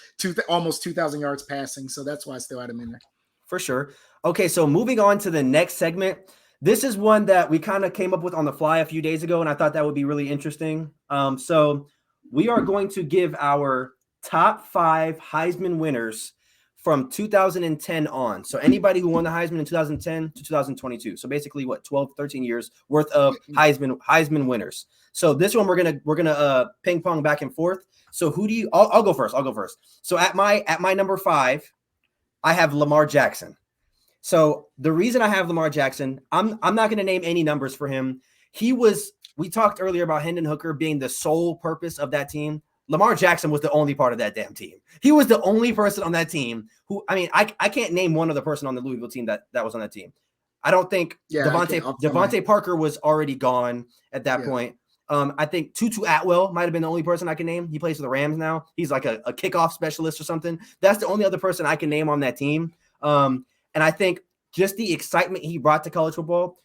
[SPEAKER 2] almost 2,000 yards passing. So that's why I still had him in there.
[SPEAKER 1] For sure. Okay, so moving on to the next segment. This is one that we kind of came up with on the fly a few days ago, and I thought that would be really interesting. So we are going to give our top 5 Heisman winners from 2010 on. So anybody who won the Heisman in 2010 to 2022. So basically 12, 13 years worth of Heisman winners. So this one we're gonna ping pong back and forth. So who do you? I'll go first. So at my number 5, I have Lamar Jackson. So the reason I have Lamar Jackson, I'm not going to name any numbers for him. We talked earlier about Hendon Hooker being the sole purpose of that team. Lamar Jackson was the only part of that damn team. He was the only person on that team who, I mean, I can't name one other person on the Louisville team that was on that team. I don't think Devontae Parker was already gone at that point. I think Tutu Atwell might have been the only person I can name. He plays for the Rams now. He's like a kickoff specialist or something. That's the only other person I can name on that team. And I think just the excitement he brought to college football,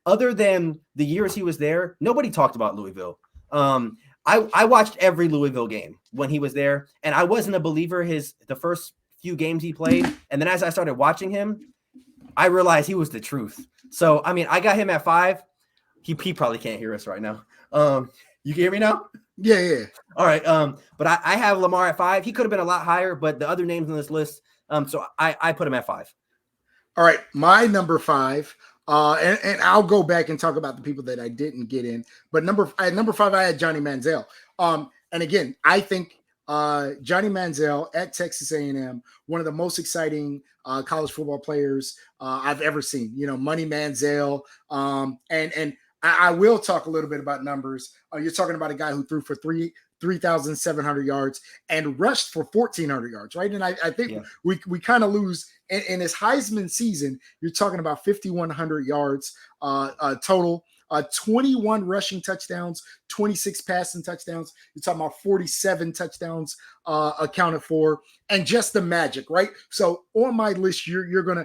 [SPEAKER 1] other than the years he was there, nobody talked about Louisville. I watched every Louisville game when he was there, and I wasn't a believer the first few games he played. And then as I started watching him, I realized he was the truth. So, I mean, I got him at 5. He probably can't hear us right now. You can hear me now?
[SPEAKER 2] Yeah.
[SPEAKER 1] All right. But I have Lamar at 5. He could have been a lot higher, but the other names on this list, so I put him at 5.
[SPEAKER 2] All right, my number 5, and I'll go back and talk about the people that I didn't get in. But number 5, I had Johnny Manziel. And again, I think Johnny Manziel at Texas A&M, one of the most exciting college football players I've ever seen. Money Manziel. And I will talk a little bit about numbers. You're talking about a guy who threw for 3,700 yards and rushed for 1,400 yards, right? And I think we kind of lose in his Heisman season. You're talking about 5,100 yards total. 21 rushing touchdowns, 26 passing touchdowns. You're talking about 47 touchdowns accounted for, and just the magic, right? So on my list, you're gonna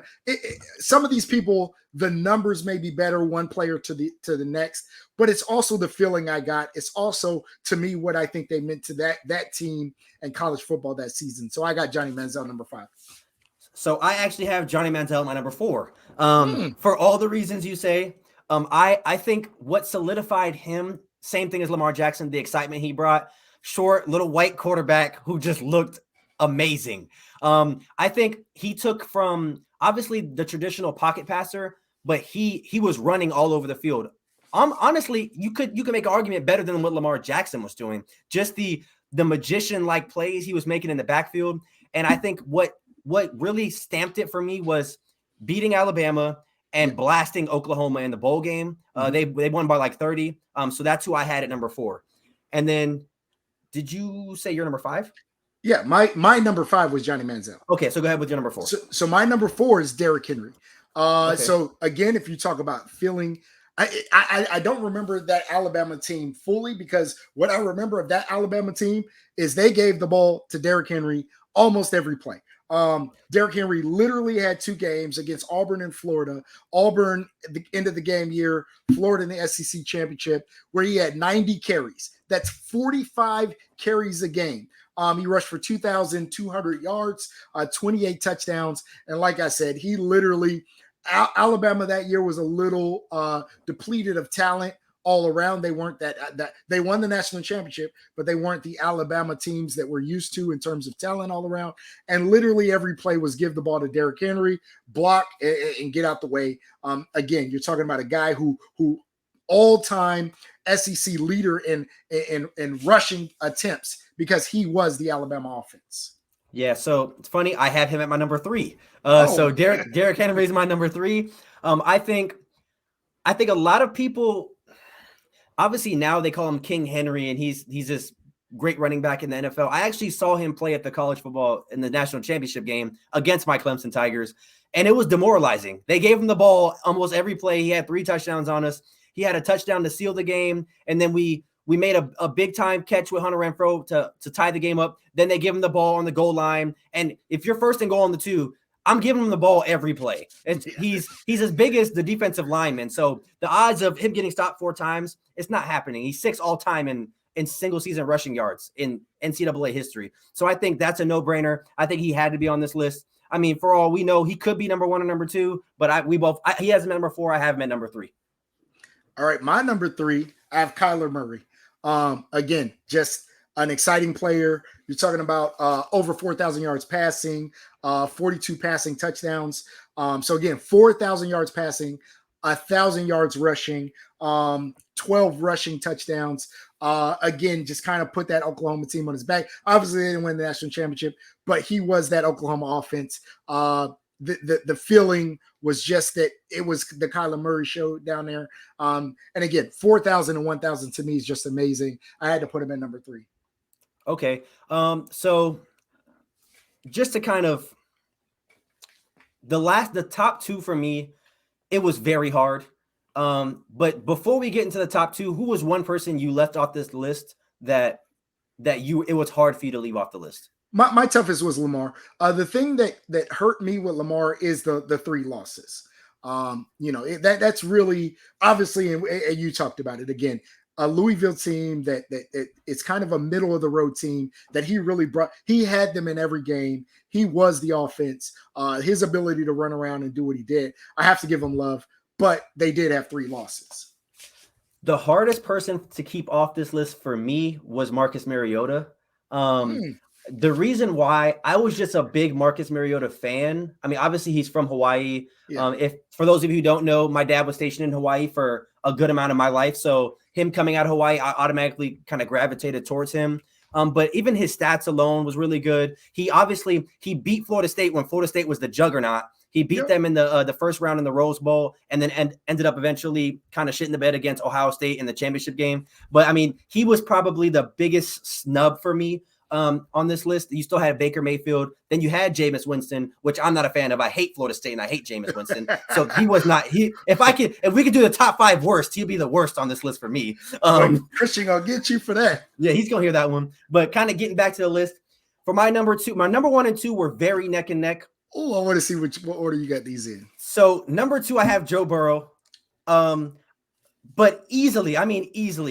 [SPEAKER 2] some of these people, the numbers may be better one player to the next, but it's also the feeling I got. It's also to me what I think they meant to that team and college football that season. So I got Johnny Manziel number 5.
[SPEAKER 1] So I actually have Johnny Manziel my number 4. For all the reasons you say. I think what solidified him, same thing as Lamar Jackson, the excitement he brought, short little white quarterback who just looked amazing. I think he took from obviously the traditional pocket passer, but he was running all over the field. Honestly, you could make an argument better than what Lamar Jackson was doing. Just the magician-like plays he was making in the backfield. And I think what really stamped it for me was beating Alabama and blasting Oklahoma in the bowl game. They won by like 30. So that's who I had at number 4. And then did you say your number 5?
[SPEAKER 2] Yeah, my number 5 was Johnny Manziel.
[SPEAKER 1] Okay, so go ahead with your number 4.
[SPEAKER 2] So my number 4 is Derrick Henry. So again, if you talk about feeling, I don't remember that Alabama team fully, because what I remember of that Alabama team is they gave the ball to Derrick Henry almost every play. Derrick Henry literally had 2 games against Auburn and Florida. Auburn at the end of the game year, Florida in the SEC championship, where he had 90 carries. That's 45 carries a game. He rushed for 2,200 yards, 28 touchdowns. And like I said, he literally, Alabama that year was a little depleted of talent all around. They weren't that they won the national championship, but they weren't the Alabama teams that we're used to in terms of talent all around. And literally every play was give the ball to Derrick Henry, block, and get out the way. Again, you're talking about a guy who all-time SEC leader in rushing attempts, because he was the Alabama offense.
[SPEAKER 1] Yeah, so it's funny. I have him at my number 3. So Derrick Henry is my number 3. I think a lot of people, obviously now they call him King Henry, and he's this great running back in the NFL. I actually saw him play at the college football in the national championship game against my Clemson Tigers, and it was demoralizing. They gave him the ball almost every play. He had 3 touchdowns on us. He had a touchdown to seal the game, and then we made a big time catch with Hunter Renfrow to tie the game up. Then they give him the ball on the goal line, and if you're first and goal on the 2, I'm giving him the ball every play. He's as big as the defensive lineman. So the odds of him getting stopped 4 times, it's not happening. He's 6th all time in single season rushing yards in NCAA history. So I think that's a no-brainer. I think he had to be on this list. I mean, for all we know, he could be number 1 or number 2, but he has him at number 4. I have him at number 3.
[SPEAKER 2] All right, my number 3, I have Kyler Murray. Again, just an exciting player. You're talking about over 4,000 yards passing, 42 passing touchdowns. So again, 4,000 yards passing, 1,000 yards rushing, 12 rushing touchdowns. Again, just kind of put that Oklahoma team on his back. Obviously, they didn't win the national championship, but he was that Oklahoma offense. The feeling was just that it was the Kyler Murray show down there. And again, 4,000 and 1,000 to me is just amazing. I had to put him at number 3.
[SPEAKER 1] Okay. So just to kind of the top 2 for me, it was very hard. But before we get into the top 2, who was one person you left off this list that it was hard for you to leave off the list?
[SPEAKER 2] My toughest was Lamar. The thing that hurt me with Lamar is the 3 losses. That's really obviously, and you talked about it again, a Louisville team that it's kind of a middle of the road team that he really brought. He had them in every game. He was the offense. His ability to run around and do what he did, I have to give him love. But they did have 3 losses.
[SPEAKER 1] The hardest person to keep off this list for me was Marcus Mariota. The reason why, I was just a big Marcus Mariota fan. I mean, obviously he's from Hawaii. Yeah. If for those of you who don't know, my dad was stationed in Hawaii for a good amount of my life. So him coming out of Hawaii, I automatically kind of gravitated towards him. But even his stats alone was really good. He beat Florida State when Florida State was the juggernaut. He beat them in the first round in the Rose Bowl, and then ended up eventually kind of shitting the bed against Ohio State in the championship game. But I mean, he was probably the biggest snub for me on this list. You still had Baker Mayfield. Then you had Jameis Winston, which I'm not a fan of. I hate Florida State and I hate Jameis Winston. So he was not. If we could do the top 5 worst, he'd be the worst on this list for me.
[SPEAKER 2] Christian gonna get you for that.
[SPEAKER 1] Yeah, he's gonna hear that one. But kind of getting back to the list for my number 2, my number 1 and 2 were very neck and neck.
[SPEAKER 2] Oh, I want to see what order you got these in.
[SPEAKER 1] So number 2, I have Joe Burrow. But easily,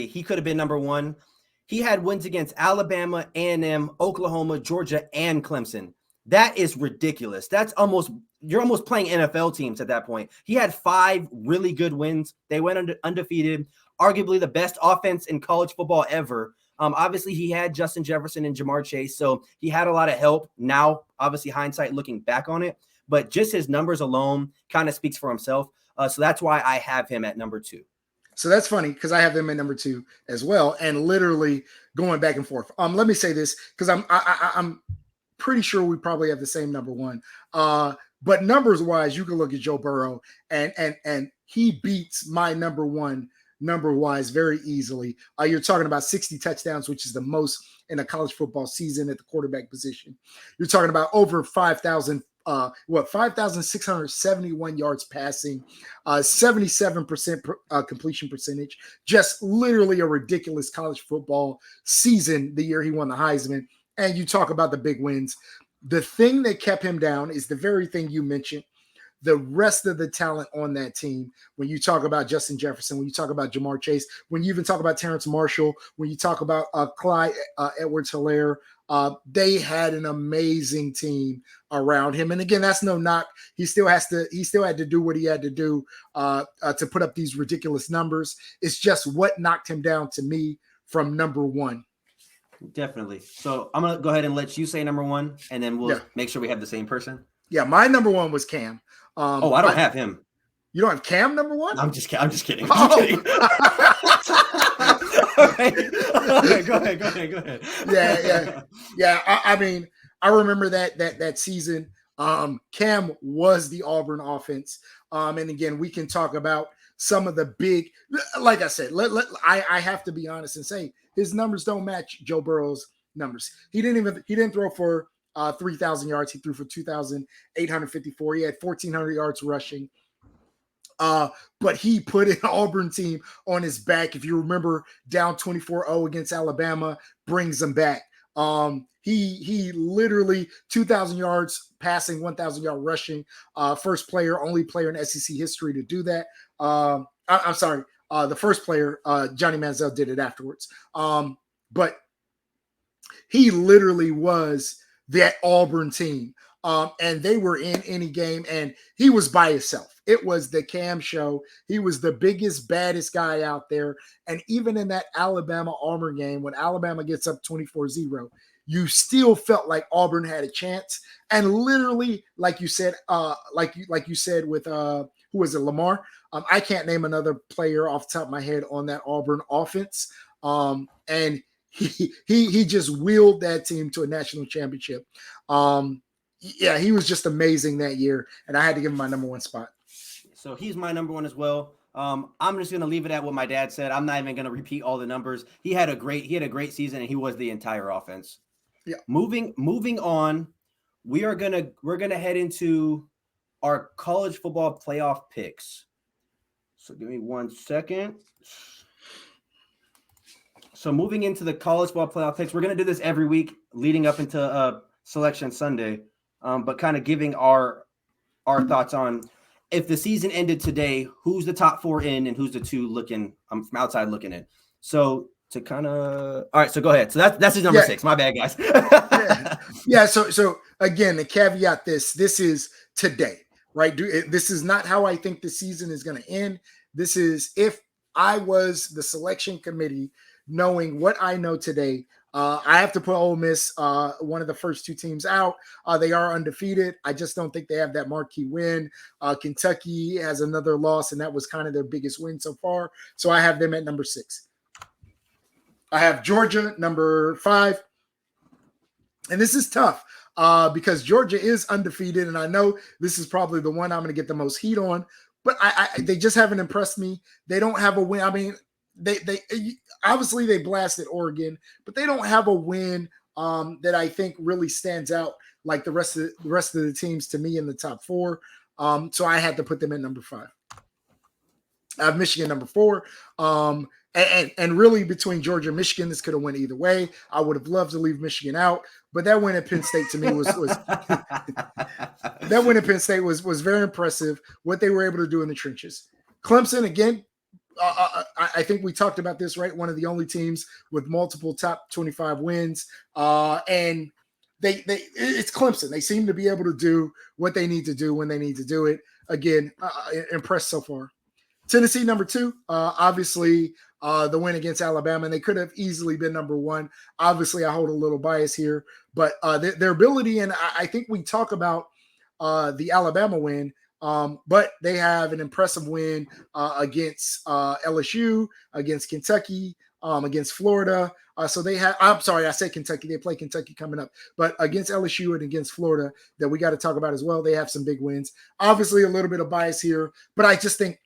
[SPEAKER 1] he could have been number 1. He had wins against Alabama, A&M, Oklahoma, Georgia, and Clemson. That is ridiculous. You're almost playing NFL teams at that point. He had 5 really good wins. They went undefeated, arguably the best offense in college football ever. Obviously, he had Justin Jefferson and Jamar Chase, so he had a lot of help. Now, obviously, hindsight looking back on it, but just his numbers alone kind of speaks for himself. So that's why I have him at number 2.
[SPEAKER 2] So that's funny because I have them at number 2 as well, and literally going back and forth. Let me say this because I'm pretty sure we probably have the same number 1. But numbers wise, you can look at Joe Burrow and he beats my number 1 number wise very easily. You're talking about 60 touchdowns, which is the most in a college football season at the quarterback position. You're talking about over 5,671 yards passing, 77% completion percentage, just literally a ridiculous college football season the year he won the Heisman. And you talk about the big wins. The thing that kept him down is the very thing you mentioned. The rest of the talent on that team, when you talk about Justin Jefferson, when you talk about Jamar Chase, when you even talk about Terrence Marshall, when you talk about Clyde Edwards-Helaire, they had an amazing team around him. And again, that's no knock. He still had to do what he had to do to put up these ridiculous numbers. It's just what knocked him down to me from number 1.
[SPEAKER 1] Definitely. So I'm going to go ahead and let you say number 1, and then we'll make sure we have the same person.
[SPEAKER 2] Yeah, my number 1 was Cam.
[SPEAKER 1] I don't have him.
[SPEAKER 2] You don't have Cam number 1?
[SPEAKER 1] I'm just kidding.
[SPEAKER 2] Oh.
[SPEAKER 1] Okay, go ahead.
[SPEAKER 2] Yeah. I mean, I remember that season. Cam was the Auburn offense. And again, we can talk about some of the big, like I said, I have to be honest and say his numbers don't match Joe Burrow's numbers. He didn't throw for 3,000 yards. He threw for 2,854. He had 1,400 yards rushing. But he put an Auburn team on his back. If you remember, down 24-0 against Alabama, brings them back. He literally 2,000 yards passing, 1,000 yard rushing. Only player in SEC history to do that. I'm sorry. The first player, Johnny Manziel, did it afterwards. But he literally was that Auburn team. And they were in any game, and he was by himself. It was the Cam show. He was the biggest, baddest guy out there. And even in that Alabama-Auburn game, when Alabama gets up 24-0, you still felt like Auburn had a chance. And literally, like you said, you said with who was it, Lamar? I can't name another player off the top of my head on that Auburn offense. And he just wheeled that team to a national championship. Yeah, he was just amazing that year, and I had to give him my number 1 spot.
[SPEAKER 1] So he's my number 1 as well. I'm just going to leave it at what my dad said. I'm not even going to repeat all the numbers. He had a great season, and he was the entire offense.
[SPEAKER 2] Yeah.
[SPEAKER 1] Moving on, we're gonna head into our college football playoff picks. So give me 1 second. So moving into the college football playoff picks, we're going to do this every week leading up into Selection Sunday. But kind of giving our thoughts on if the season ended today, who's the top 4 in and who's the 2 looking from outside looking in. So to kind of all right, so go ahead. So that's his number 6. My bad, guys.
[SPEAKER 2] Yeah. So again, the caveat this is today, right? This is not how I think the season is going to end. This is if I was the selection committee, knowing what I know today. I have to put Ole Miss, one of the first 2 teams out. They are undefeated. I just don't think they have that marquee win. Kentucky has another loss, and that was kind of their biggest win so far. So I have them at number 6. I have Georgia, number 5. And this is tough because Georgia is undefeated, and I know this is probably the one I'm going to get the most heat on. But they just haven't impressed me. They don't have a win. I mean, they obviously they blasted Oregon, but they don't have a win that I think really stands out like the rest of the teams to me in the top four. So I had to put them at number 5. I have Michigan number 4. And really between Georgia and Michigan, this could have went either way. I would have loved to leave Michigan out, but that win at Penn State to me was that win at Penn State was very impressive. What they were able to do in the trenches. Clemson again. I think we talked about this, right? One of the only teams with multiple top 25 wins, and it's Clemson. They seem to be able to do what they need to do when they need to do it. Again, impressed so far. Tennessee number 2, obviously the win against Alabama, and they could have easily been number 1. Obviously, I hold a little bias here, but their ability, and I think we talk about the Alabama win, but they have an impressive win against LSU, against Kentucky, against Florida. So they have, I'm sorry, I said Kentucky. They play Kentucky coming up, but against LSU and against Florida that we got to talk about as well. They have some big wins. Obviously, a little bit of bias here, but I just think,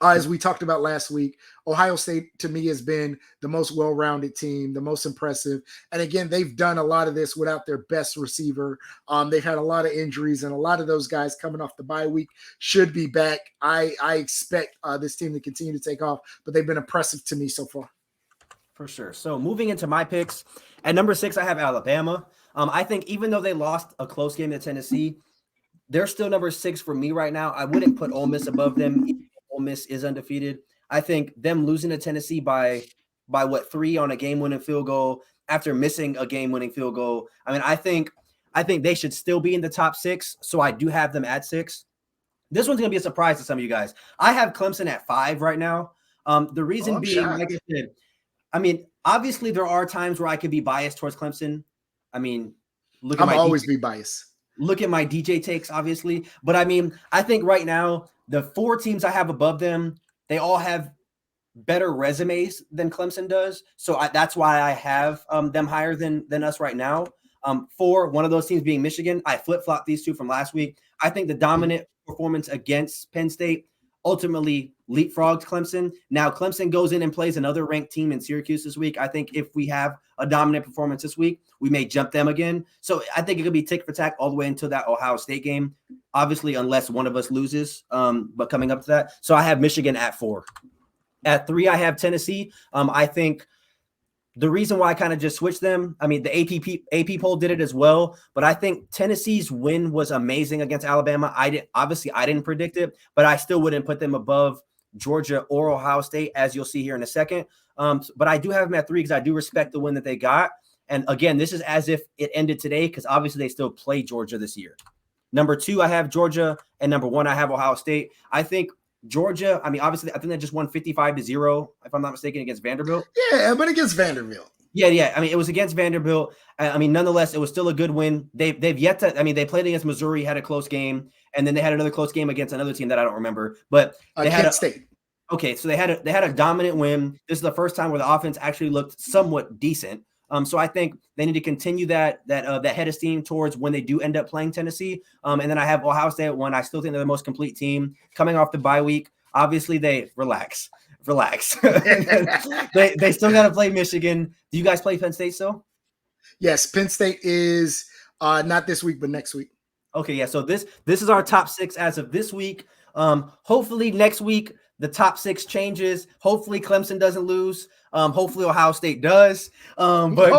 [SPEAKER 2] as we talked about last week, Ohio State to me has been the most well-rounded team, the most impressive. And again, they've done a lot of this without their best receiver. They've had a lot of injuries, and a lot of those guys coming off the bye week should be back. I expect this team to continue to take off, but they've been impressive to me so far.
[SPEAKER 1] For sure. So moving into my picks, at number 6, I have Alabama. I think even though they lost a close game to Tennessee, they're still number 6 for me right now. I wouldn't put Ole Miss above them. Ole Miss is undefeated. I think them losing to Tennessee by 3 on a game-winning field goal after missing a game-winning field goal. I mean, I think they should still be in the top 6, so I do have them at 6. This one's going to be a surprise to some of you guys. I have Clemson at 5 right now. The reason being, like I said, I mean, obviously there are times where I could be biased towards Clemson. I mean,
[SPEAKER 2] I'm always be biased.
[SPEAKER 1] Look at my DJ takes, obviously. But I mean, I think right now, the 4 teams I have above them, they all have better resumes than Clemson does. So that's why I have them higher than us right now. 4, one of those teams being Michigan. I flip-flopped these 2 from last week. I think the dominant performance against Penn State ultimately leapfrogged Clemson. Now, Clemson goes in and plays another ranked team in Syracuse this week. I think if we have a dominant performance this week, we may jump them again. So I think it could be tick for tack all the way until that Ohio State game, obviously, unless one of us loses, but coming up to that. So I have Michigan at 4. At 3, I have Tennessee. I think the reason why I kind of just switched them, I mean, the AP poll did it as well, but I think Tennessee's win was amazing against Alabama. I didn't predict it, but I still wouldn't put them above Georgia or Ohio State, as you'll see here in a second. But I do have them at 3 because I do respect the win that they got. And again, this is as if it ended today because obviously they still play Georgia this year. Number 2, I have Georgia, and number 1, I have Ohio State. I think Georgia, I mean, obviously, I think they just won 55-0, if I'm not mistaken, against Vanderbilt.
[SPEAKER 2] Yeah, but against Vanderbilt.
[SPEAKER 1] Yeah. I mean, it was against Vanderbilt. I mean, nonetheless, it was still a good win. They've yet to. I mean, they played against Missouri, had a close game, and then they had another close game against another team that I don't remember. But they had
[SPEAKER 2] Kent State.
[SPEAKER 1] Okay, so they had a dominant win. This is the first time where the offense actually looked somewhat decent. So I think they need to continue that head of steam towards when they do end up playing Tennessee. And then I have Ohio State at 1. I still think they're the most complete team coming off the bye week. Obviously, they relax. they still got to play Michigan. Do you guys play Penn State still?
[SPEAKER 2] Yes, Penn State is not this week, but next week.
[SPEAKER 1] Okay, yeah. So this is our top 6 as of this week. Hopefully next week the top 6 changes. Hopefully Clemson doesn't lose. Hopefully Ohio State does. But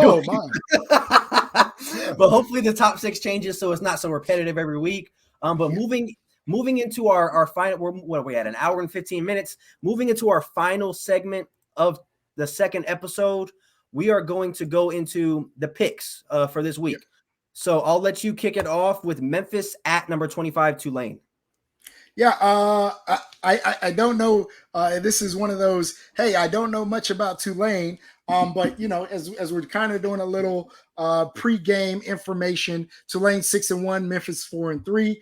[SPEAKER 1] hopefully the top 6 changes so it's not so repetitive every week. But moving into our final, what are we at? An hour and 15 minutes. Moving into our final segment of the second episode, we are going to go into the picks for this week. So I'll let you kick it off with Memphis at number 25, Tulane.
[SPEAKER 2] Yeah, I don't know. This is one of those, hey, I don't know much about Tulane, but, you know, as we're kind of doing a little pre-game information, Tulane 6-1, Memphis 4-3.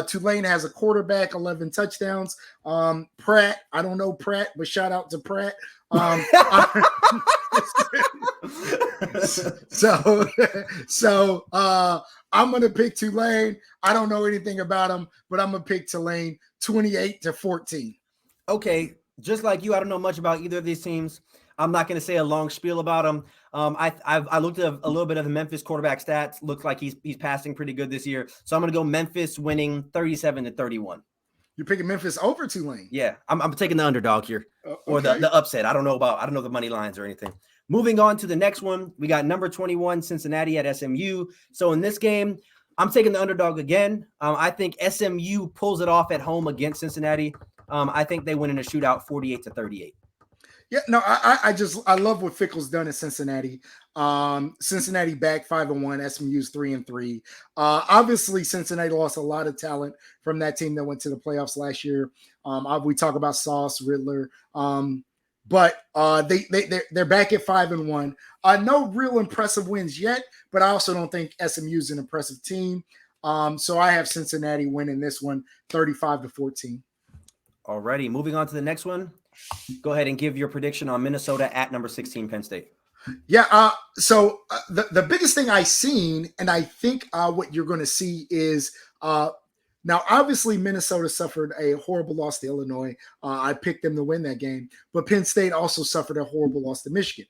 [SPEAKER 2] Tulane has a quarterback, 11 touchdowns. Pratt, I don't know Pratt, but shout out to Pratt. So I'm gonna pick Tulane. I don't know anything about them, but I'm gonna pick Tulane 28-14.
[SPEAKER 1] Okay, just like you, I don't know much about either of these teams. I'm not going to say a long spiel about them. I looked at a little bit of the Memphis quarterback stats. Looks like he's passing pretty good this year. So I'm going to go Memphis winning 37-31.
[SPEAKER 2] You're picking Memphis over Tulane?
[SPEAKER 1] Yeah, I'm taking the underdog here, or
[SPEAKER 2] okay.
[SPEAKER 1] the upset. I don't know the money lines or anything. Moving on to the next one, we got number 21 Cincinnati at SMU. So in this game, I'm taking the underdog again. I think SMU pulls it off at home against Cincinnati. I think they win in a shootout 48-38.
[SPEAKER 2] Yeah, no, I love what Fickle's done in Cincinnati. Cincinnati back 5-1, SMU's 3-3. Obviously, Cincinnati lost a lot of talent from that team that went to the playoffs last year. We talk about Sauce, Riddler, but they're back at 5-1. No real impressive wins yet, but I also don't think SMU's an impressive team. So I have Cincinnati winning this one 35-14.
[SPEAKER 1] Alrighty, moving on to the next one. Go ahead and give your prediction on Minnesota at number 16 Penn State.
[SPEAKER 2] Yeah, so the biggest thing I've seen, and I think what you're going to see is now, obviously, Minnesota suffered a horrible loss to Illinois. I picked them to win that game, but Penn State also suffered a horrible loss to Michigan.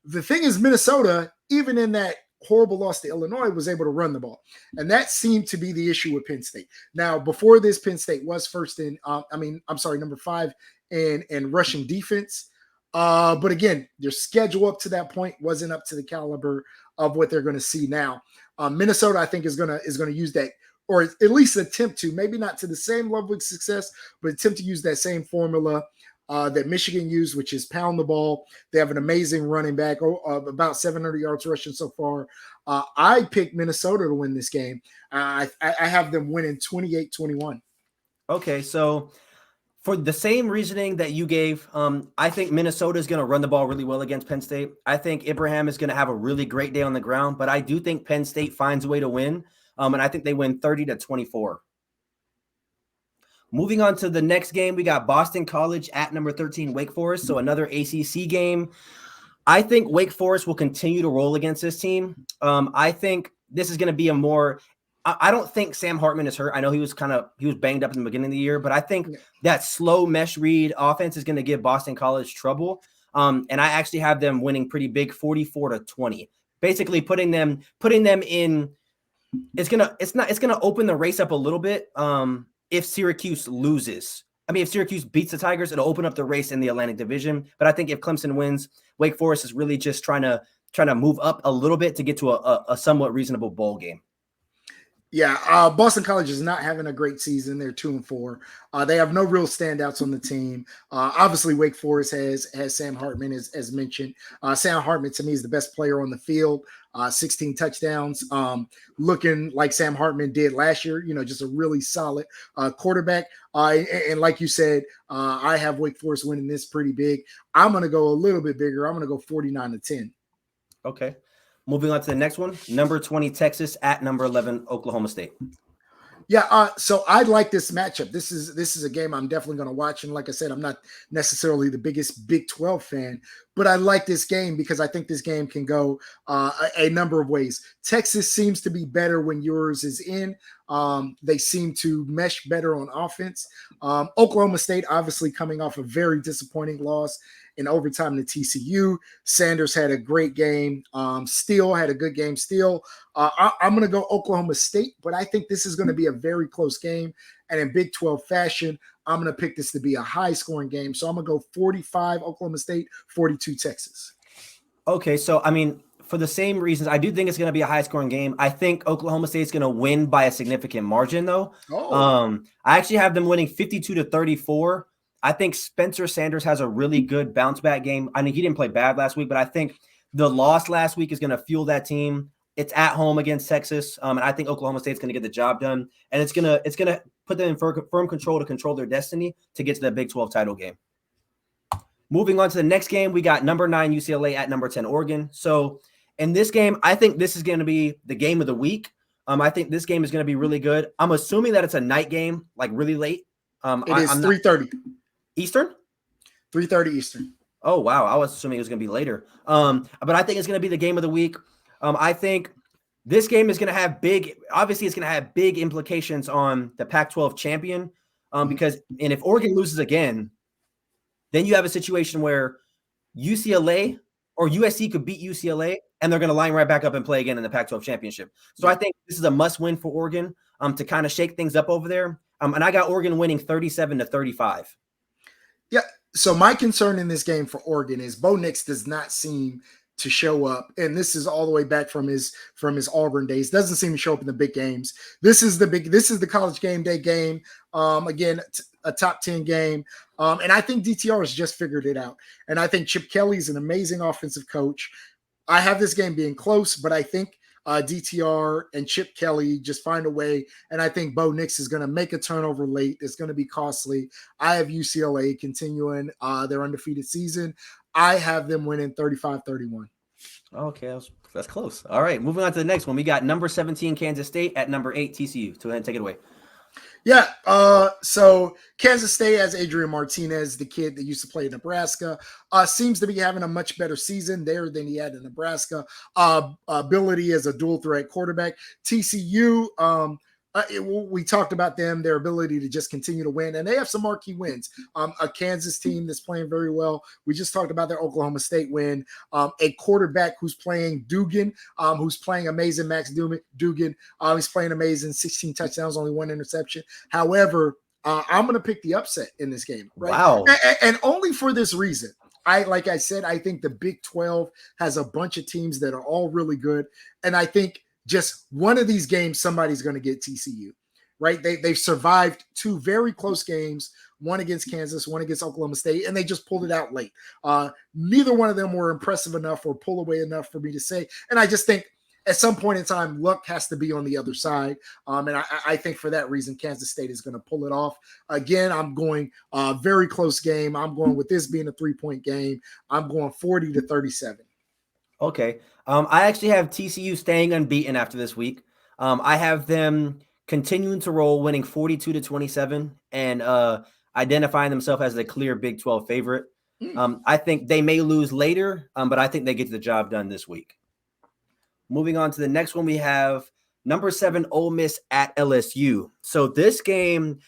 [SPEAKER 2] The thing is, Minnesota, even in that horrible loss to Illinois, was able to run the ball. And that seemed to be the issue with Penn State. Now, before this, Penn State was number 5 in rushing defense. But again, their schedule up to that point wasn't up to the caliber of what they're going to see now. Minnesota, I think, is going to use that, or at least attempt to, maybe not to the same level of success, but attempt to use that same formula that Michigan used, which is pound the ball. They have an amazing running back, about 700 yards rushing so far. I picked Minnesota to win this game. I have them winning 28-21.
[SPEAKER 1] Okay, so for the same reasoning that you gave, I think Minnesota is going to run the ball really well against Penn State. I think Ibrahim is going to have a really great day on the ground, but I do think Penn State finds a way to win, and I think they win 30-24. Moving on to the next game, we got Boston College at number 13 Wake Forest, so another ACC game. I think Wake Forest will continue to roll against this team. I think this is going to be a more – I don't think Sam Hartman is hurt. I know he was banged up in the beginning of the year, but I think that slow mesh read offense is going to give Boston College trouble. And I actually have them winning pretty big, 44-20. Basically putting them in – it's gonna open the race up a little bit. If Syracuse loses. If Syracuse beats the Tigers, it'll open up the race in the Atlantic Division. But I think if Clemson wins, Wake Forest is really just trying to move up a little bit to get to a somewhat reasonable bowl game.
[SPEAKER 2] Yeah, Boston College is not having a great season. They're 2-4. They have no real standouts on the team. Obviously, Wake Forest has Sam Hartman, as mentioned. Sam Hartman, to me, is the best player on the field. 16 touchdowns, looking like Sam Hartman did last year. Just a really solid quarterback. And like you said, I have Wake Forest winning this pretty big. I'm going to go a little bit bigger. I'm going to go 49-10.
[SPEAKER 1] Okay. Moving on to the next one, number 20 Texas at number 11 Oklahoma State.
[SPEAKER 2] Yeah, so I like this matchup. This is a game I'm definitely going to watch. And like I said, I'm not necessarily the biggest Big 12 fan, but I like this game because I think this game can go a number of ways. Texas seems to be better when yours is in. They seem to mesh better on offense. Oklahoma State, obviously coming off a very disappointing loss in overtime to TCU. Sanders had a great game. Steele had a good game. I'm going to go Oklahoma State, but I think this is going to be a very close game. And in Big 12 fashion, I'm going to pick this to be a high-scoring game. So I'm going to go 45 Oklahoma State, 42 Texas.
[SPEAKER 1] Okay, so, for the same reasons, I do think it's going to be a high-scoring game. I think Oklahoma State's going to win by a significant margin, though. I actually have them winning 52-34. I think Spencer Sanders has a really good bounce-back game. He didn't play bad last week, but I think the loss last week is going to fuel that team. It's at home against Texas, and I think Oklahoma State's going to get the job done, and it's going to put them in firm control to control their destiny to get to the Big 12 title game. Moving on to the next game, we got number 9 UCLA at number 10 Oregon. So in this game, I think this is going to be the game of the week. I think this game is going to be really good. I'm assuming that it's a night game, like really late.
[SPEAKER 2] It is 3:30
[SPEAKER 1] Eastern.
[SPEAKER 2] 3:30 Eastern.
[SPEAKER 1] Oh, wow. I was assuming it was going to be later. But I think it's going to be the game of the week. I think this game is going to have obviously it's going to have big implications on the Pac-12 champion. Because if Oregon loses again, then you have a situation where UCLA or USC could beat UCLA, and they're going to line right back up and play again in the Pac-12 championship. So I think this is a must-win for Oregon to kind of shake things up over there. And I got Oregon winning 37-35.
[SPEAKER 2] Yeah. So my concern in this game for Oregon is Bo Nix does not seem to show up, and this is all the way back from his Auburn days. Doesn't seem to show up in the big games. This is the college game day game. Again, a top 10 game. And I think DTR has just figured it out. And I think Chip Kelly is an amazing offensive coach. I have this game being close, but I think DTR and Chip Kelly just find a way. And I think Bo Nix is going to make a turnover late. It's going to be costly. I have UCLA continuing their undefeated season. I have them winning 35-31.
[SPEAKER 1] Okay, that's close. All right, moving on to the next one. We got number 17 Kansas State at number 8 TCU. Go ahead and take it away.
[SPEAKER 2] Yeah, so Kansas State has Adrian Martinez, the kid that used to play in Nebraska, seems to be having a much better season there than he had in Nebraska. Ability as a dual threat quarterback. TCU, we talked about them, their ability to just continue to win, and they have some marquee wins. A Kansas team that's playing very well. We just talked about their Oklahoma State win. A quarterback who's playing Dugan, who's playing amazing, Max Dugan. He's playing amazing, 16 touchdowns, only 1 interception. However, I'm going to pick the upset in this game. Right?
[SPEAKER 1] Wow.
[SPEAKER 2] And only for this reason. Like I said, I think the Big 12 has a bunch of teams that are all really good, and I think just one of these games, somebody's going to get TCU, right? They've survived 2 very close games, one against Kansas, one against Oklahoma State, and they just pulled it out late. Neither one of them were impressive enough or pull away enough for me to say. And I just think at some point in time, luck has to be on the other side. And I think for that reason, Kansas State is going to pull it off. Again, I'm going very close game. I'm going with this being a 3-point game. I'm going 40-37.
[SPEAKER 1] Okay. I actually have TCU staying unbeaten after this week. I have them continuing to roll, winning 42-27, and identifying themselves as the clear Big 12 favorite. I think they may lose later, but I think they get the job done this week. Moving on to the next one, we have number 7 Ole Miss at LSU. So this game,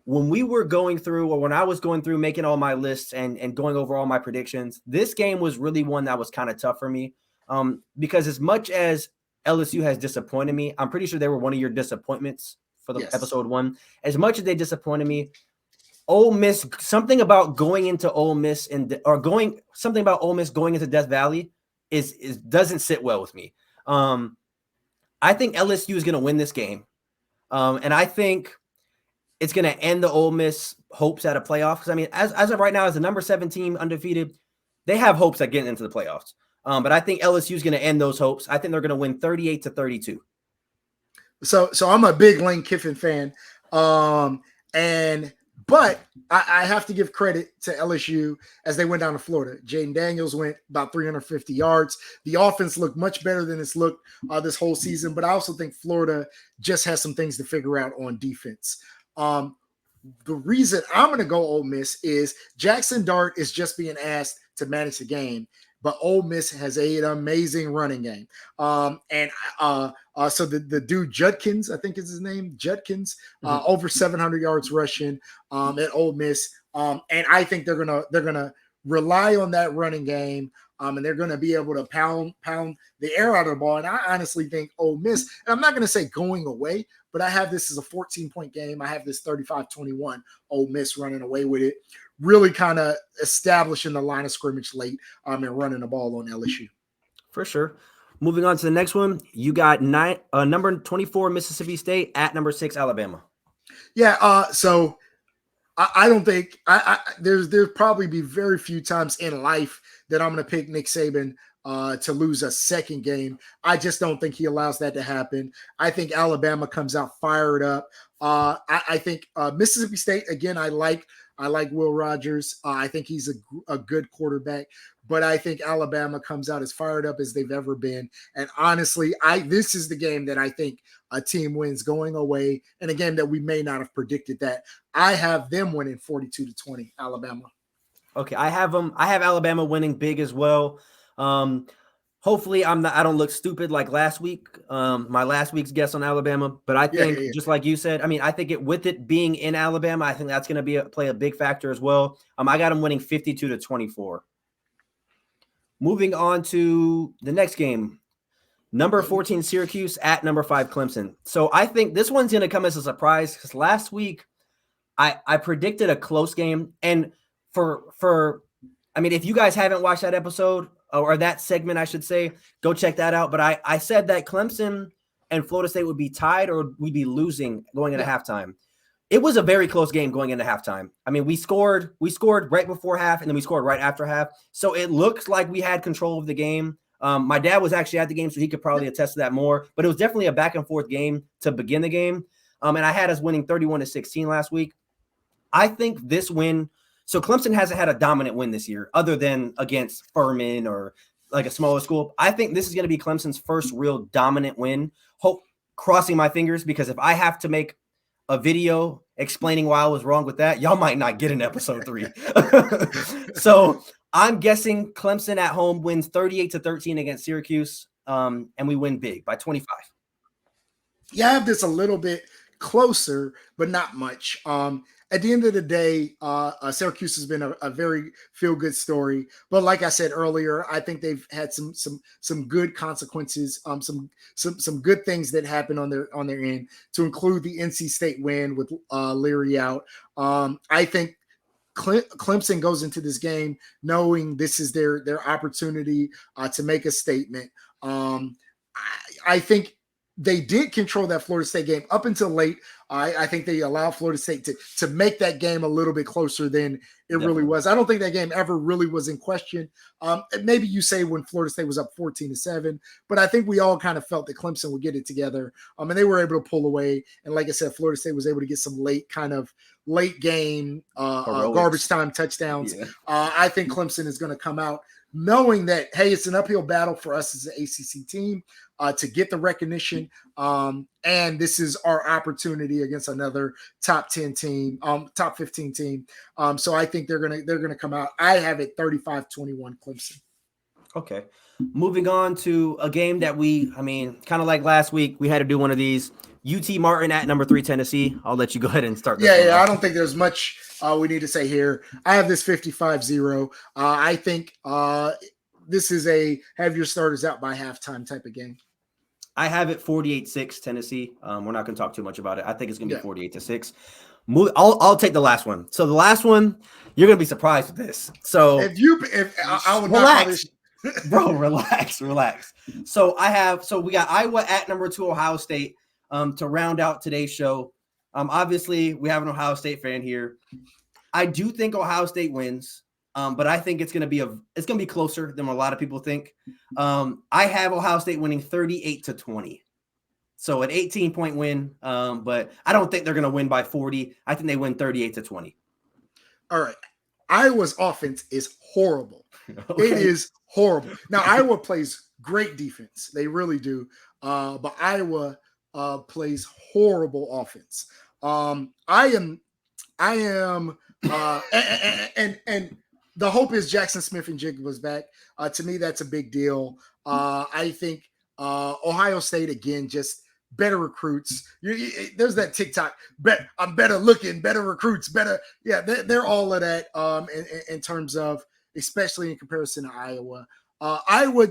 [SPEAKER 1] when we were going through, or when I was going through making all my lists and going over all my predictions, this game was really one that was kind of tough for me. Because as much as LSU has disappointed me, I'm pretty sure they were one of your disappointments for the episode 1. As much as they disappointed me, Ole Miss, something about going into Ole Miss something about Ole Miss going into Death Valley is doesn't sit well with me. I think LSU is going to win this game, and I think it's going to end the Ole Miss hopes at a playoff. Because I mean, as of right now, as the number 7 team undefeated, they have hopes at getting into the playoffs. But I think LSU is going to end those hopes. I think they're going to win 38-32.
[SPEAKER 2] So I'm a big Lane Kiffin fan. But I have to give credit to LSU as they went down to Florida. Jaden Daniels went about 350 yards. The offense looked much better than it's looked this whole season. But I also think Florida just has some things to figure out on defense. The reason I'm going to go Ole Miss is Jackson Dart is just being asked to manage the game. But Ole Miss has an amazing running game. So the dude Judkins, I think is his name, Judkins, over 700 yards rushing at Ole Miss. And I think they're gonna rely on that running game. And they're going to be able to pound the air out of the ball. And I honestly think Ole Miss, and I'm not going to say going away, but I have this as a 14-point game. I have this 35-21 Ole Miss running away with it, really kind of establishing the line of scrimmage late and running the ball on LSU.
[SPEAKER 1] For sure. Moving on to the next one, you got number 24 Mississippi State at number 6 Alabama.
[SPEAKER 2] Yeah, so I don't think there's probably be very few times in life that I'm going to pick Nick Saban to lose a second game. I just don't think he allows that to happen. I think Alabama comes out fired up. I think Mississippi State, again, I like Will Rogers. I think he's a good quarterback, but I think Alabama comes out as fired up as they've ever been. And honestly, this is the game that I think a team wins going away, and a game that we may not have predicted that. I have them winning 42-20, Alabama.
[SPEAKER 1] Okay, I have them. I have Alabama winning big as well. Hopefully, I don't look stupid like last week. My last week's guess on Alabama, but I think just like you said, I mean, I think with it being in Alabama, I think that's going to play a big factor as well. I got them winning 52-24. Moving on to the next game, number 14 Syracuse at number 5 Clemson. So I think this one's going to come as a surprise because last week I predicted a close game, and I mean, if you guys haven't watched that episode or that segment, I should say, go check that out. But I said that Clemson and Florida State would be tied or we'd be losing going into halftime. It was a very close game going into halftime. I mean, we scored right before half, and then we scored right after half. So it looks like we had control of the game. My dad was actually at the game, so he could probably attest to that more. But it was definitely a back and forth game to begin the game. And I had us winning 31-16 last week. I think this win. So Clemson hasn't had a dominant win this year, other than against Furman or like a smaller school. I think this is going to be Clemson's first real dominant win. Crossing my fingers, because if I have to make a video explaining why I was wrong with that, y'all might not get in episode 3. So I'm guessing Clemson at home wins 38-13 against Syracuse, and we win big by 25.
[SPEAKER 2] Yeah, I have this a little bit closer, but not much. At the end of the day, Syracuse has been a very feel-good story. But like I said earlier, I think they've had some good consequences, some good things that happened on their end, to include the NC State win with Leary out. I think Clemson goes into this game knowing this is their opportunity to make a statement. I think they did control that Florida State game up until late. I think they allowed Florida State to make that game a little bit closer than it really was. I don't think that game ever really was in question. Maybe you say when Florida State was up 14-7, but I think we all kind of felt that Clemson would get it together. And they were able to pull away. And like I said, Florida State was able to get some late game garbage time touchdowns. Yeah. I think Clemson is going to come out knowing that, hey, it's an uphill battle for us as an ACC team to get the recognition. And this is our opportunity against another top 10 team, top 15 team. So I think they're gonna come out. I have it 35-21 Clemson.
[SPEAKER 1] Okay. Moving on to a game that kind of like last week, we had to do one of these. UT Martin at number 3 Tennessee. I'll let you go ahead and start.
[SPEAKER 2] Yeah. I don't think there's much we need to say here. I have this 55-0. I think this is a have your starters out by halftime type of game.
[SPEAKER 1] I have it 48-6 Tennessee. We're not going to talk too much about it. I think it's going to be 48-6. I'll take the last one. So the last one, you're going to be surprised with this. So
[SPEAKER 2] if I would
[SPEAKER 1] relax, bro, relax. So we got Iowa at number 2 Ohio State to round out today's show. Obviously we have an Ohio State fan here. I do think Ohio State wins. But I think it's going to be closer than a lot of people think. I have Ohio State winning 38-20. So an 18-point win. But I don't think they're going to win by 40. I think they win 38-20.
[SPEAKER 2] All right. Iowa's offense is horrible. Okay. It is horrible. Now, Iowa plays great defense. They really do. But Iowa plays horrible offense. I am and the hope is Jackson Smith and Jig was back. To me, that's a big deal. I think Ohio State, again, just better recruits. There's that TikTok, I'm better looking, better recruits, better. Yeah, they're all of that in terms of, especially in comparison to Iowa. Iowa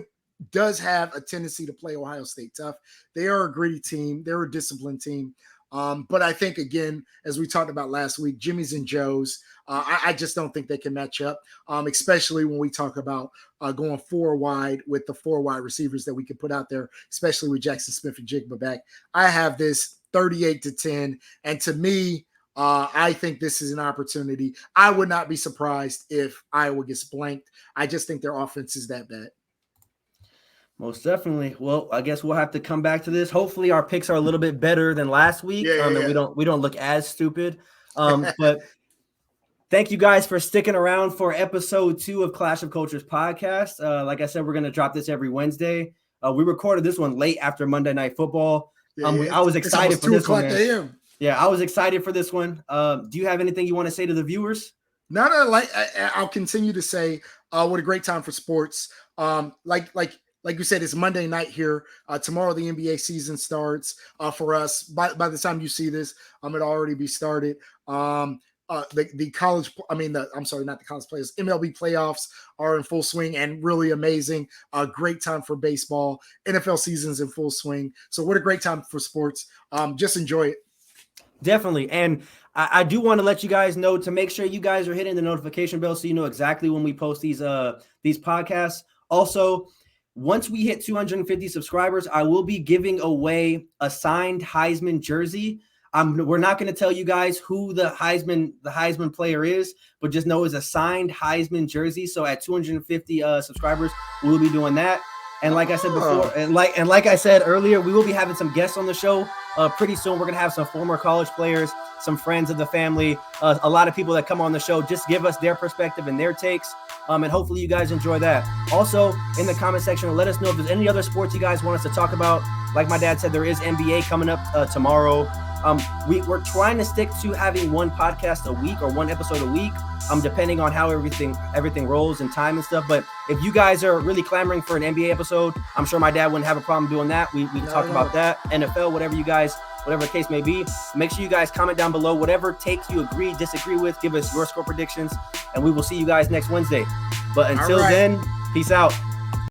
[SPEAKER 2] does have a tendency to play Ohio State tough. They are a gritty team. They're a disciplined team. But I think, again, as we talked about last week, Jimmy's and Joe's, I just don't think they can match up, especially when we talk about going 4 wide with the 4 wide receivers that we can put out there, especially with Jackson Smith and Jigba back. I have this 38-10. And to me, I think this is an opportunity. I would not be surprised if Iowa gets blanked. I just think their offense is that bad.
[SPEAKER 1] Most definitely. Well, I guess we'll have to come back to this. Hopefully our picks are a little bit better than last week. And we don't look as stupid. But thank you guys for sticking around for episode 2 of Clash of Cultures podcast. Like I said, we're going to drop this every Wednesday. We recorded this one late after Monday Night Football. I was excited for this one. Yeah, I was excited for this one. Do you have anything you want to say to the viewers?
[SPEAKER 2] Not a, like I'll continue to say, what a great time for sports. Like you said, it's Monday night here. Tomorrow the NBA season starts for us. By the time you see this, it'll already be started. The college, I'm sorry, not the college players. MLB playoffs are in full swing and really amazing. A great time for baseball. NFL season's in full swing. So what a great time for sports. Just enjoy it.
[SPEAKER 1] Definitely. And I do want to let you guys know to make sure you guys are hitting the notification bell so you know exactly when we post these podcasts. Also, once we hit 250 subscribers, I will be giving away a signed Heisman jersey. We're not going to tell you guys who the Heisman player is, but just know it's a signed Heisman jersey. So at 250 subscribers, we'll be doing that. And like I said before, and like I said earlier, we will be having some guests on the show pretty soon. We're going to have some former college players, some friends of the family, a lot of people that come on the show, just give us their perspective and their takes. And hopefully you guys enjoy that. Also, in the comment section, let us know if there's any other sports you guys want us to talk about. Like my dad said, there is NBA coming up tomorrow. We're trying to stick to having one podcast a week or one episode a week, depending on how everything rolls and time and stuff. But if you guys are really clamoring for an NBA episode, I'm sure my dad wouldn't have a problem doing that. We can talk about that, NFL, whatever the case may be. Make sure you guys comment down below whatever takes you agree, disagree with. Give us your score predictions, and we will see you guys next Wednesday. But until then, peace out.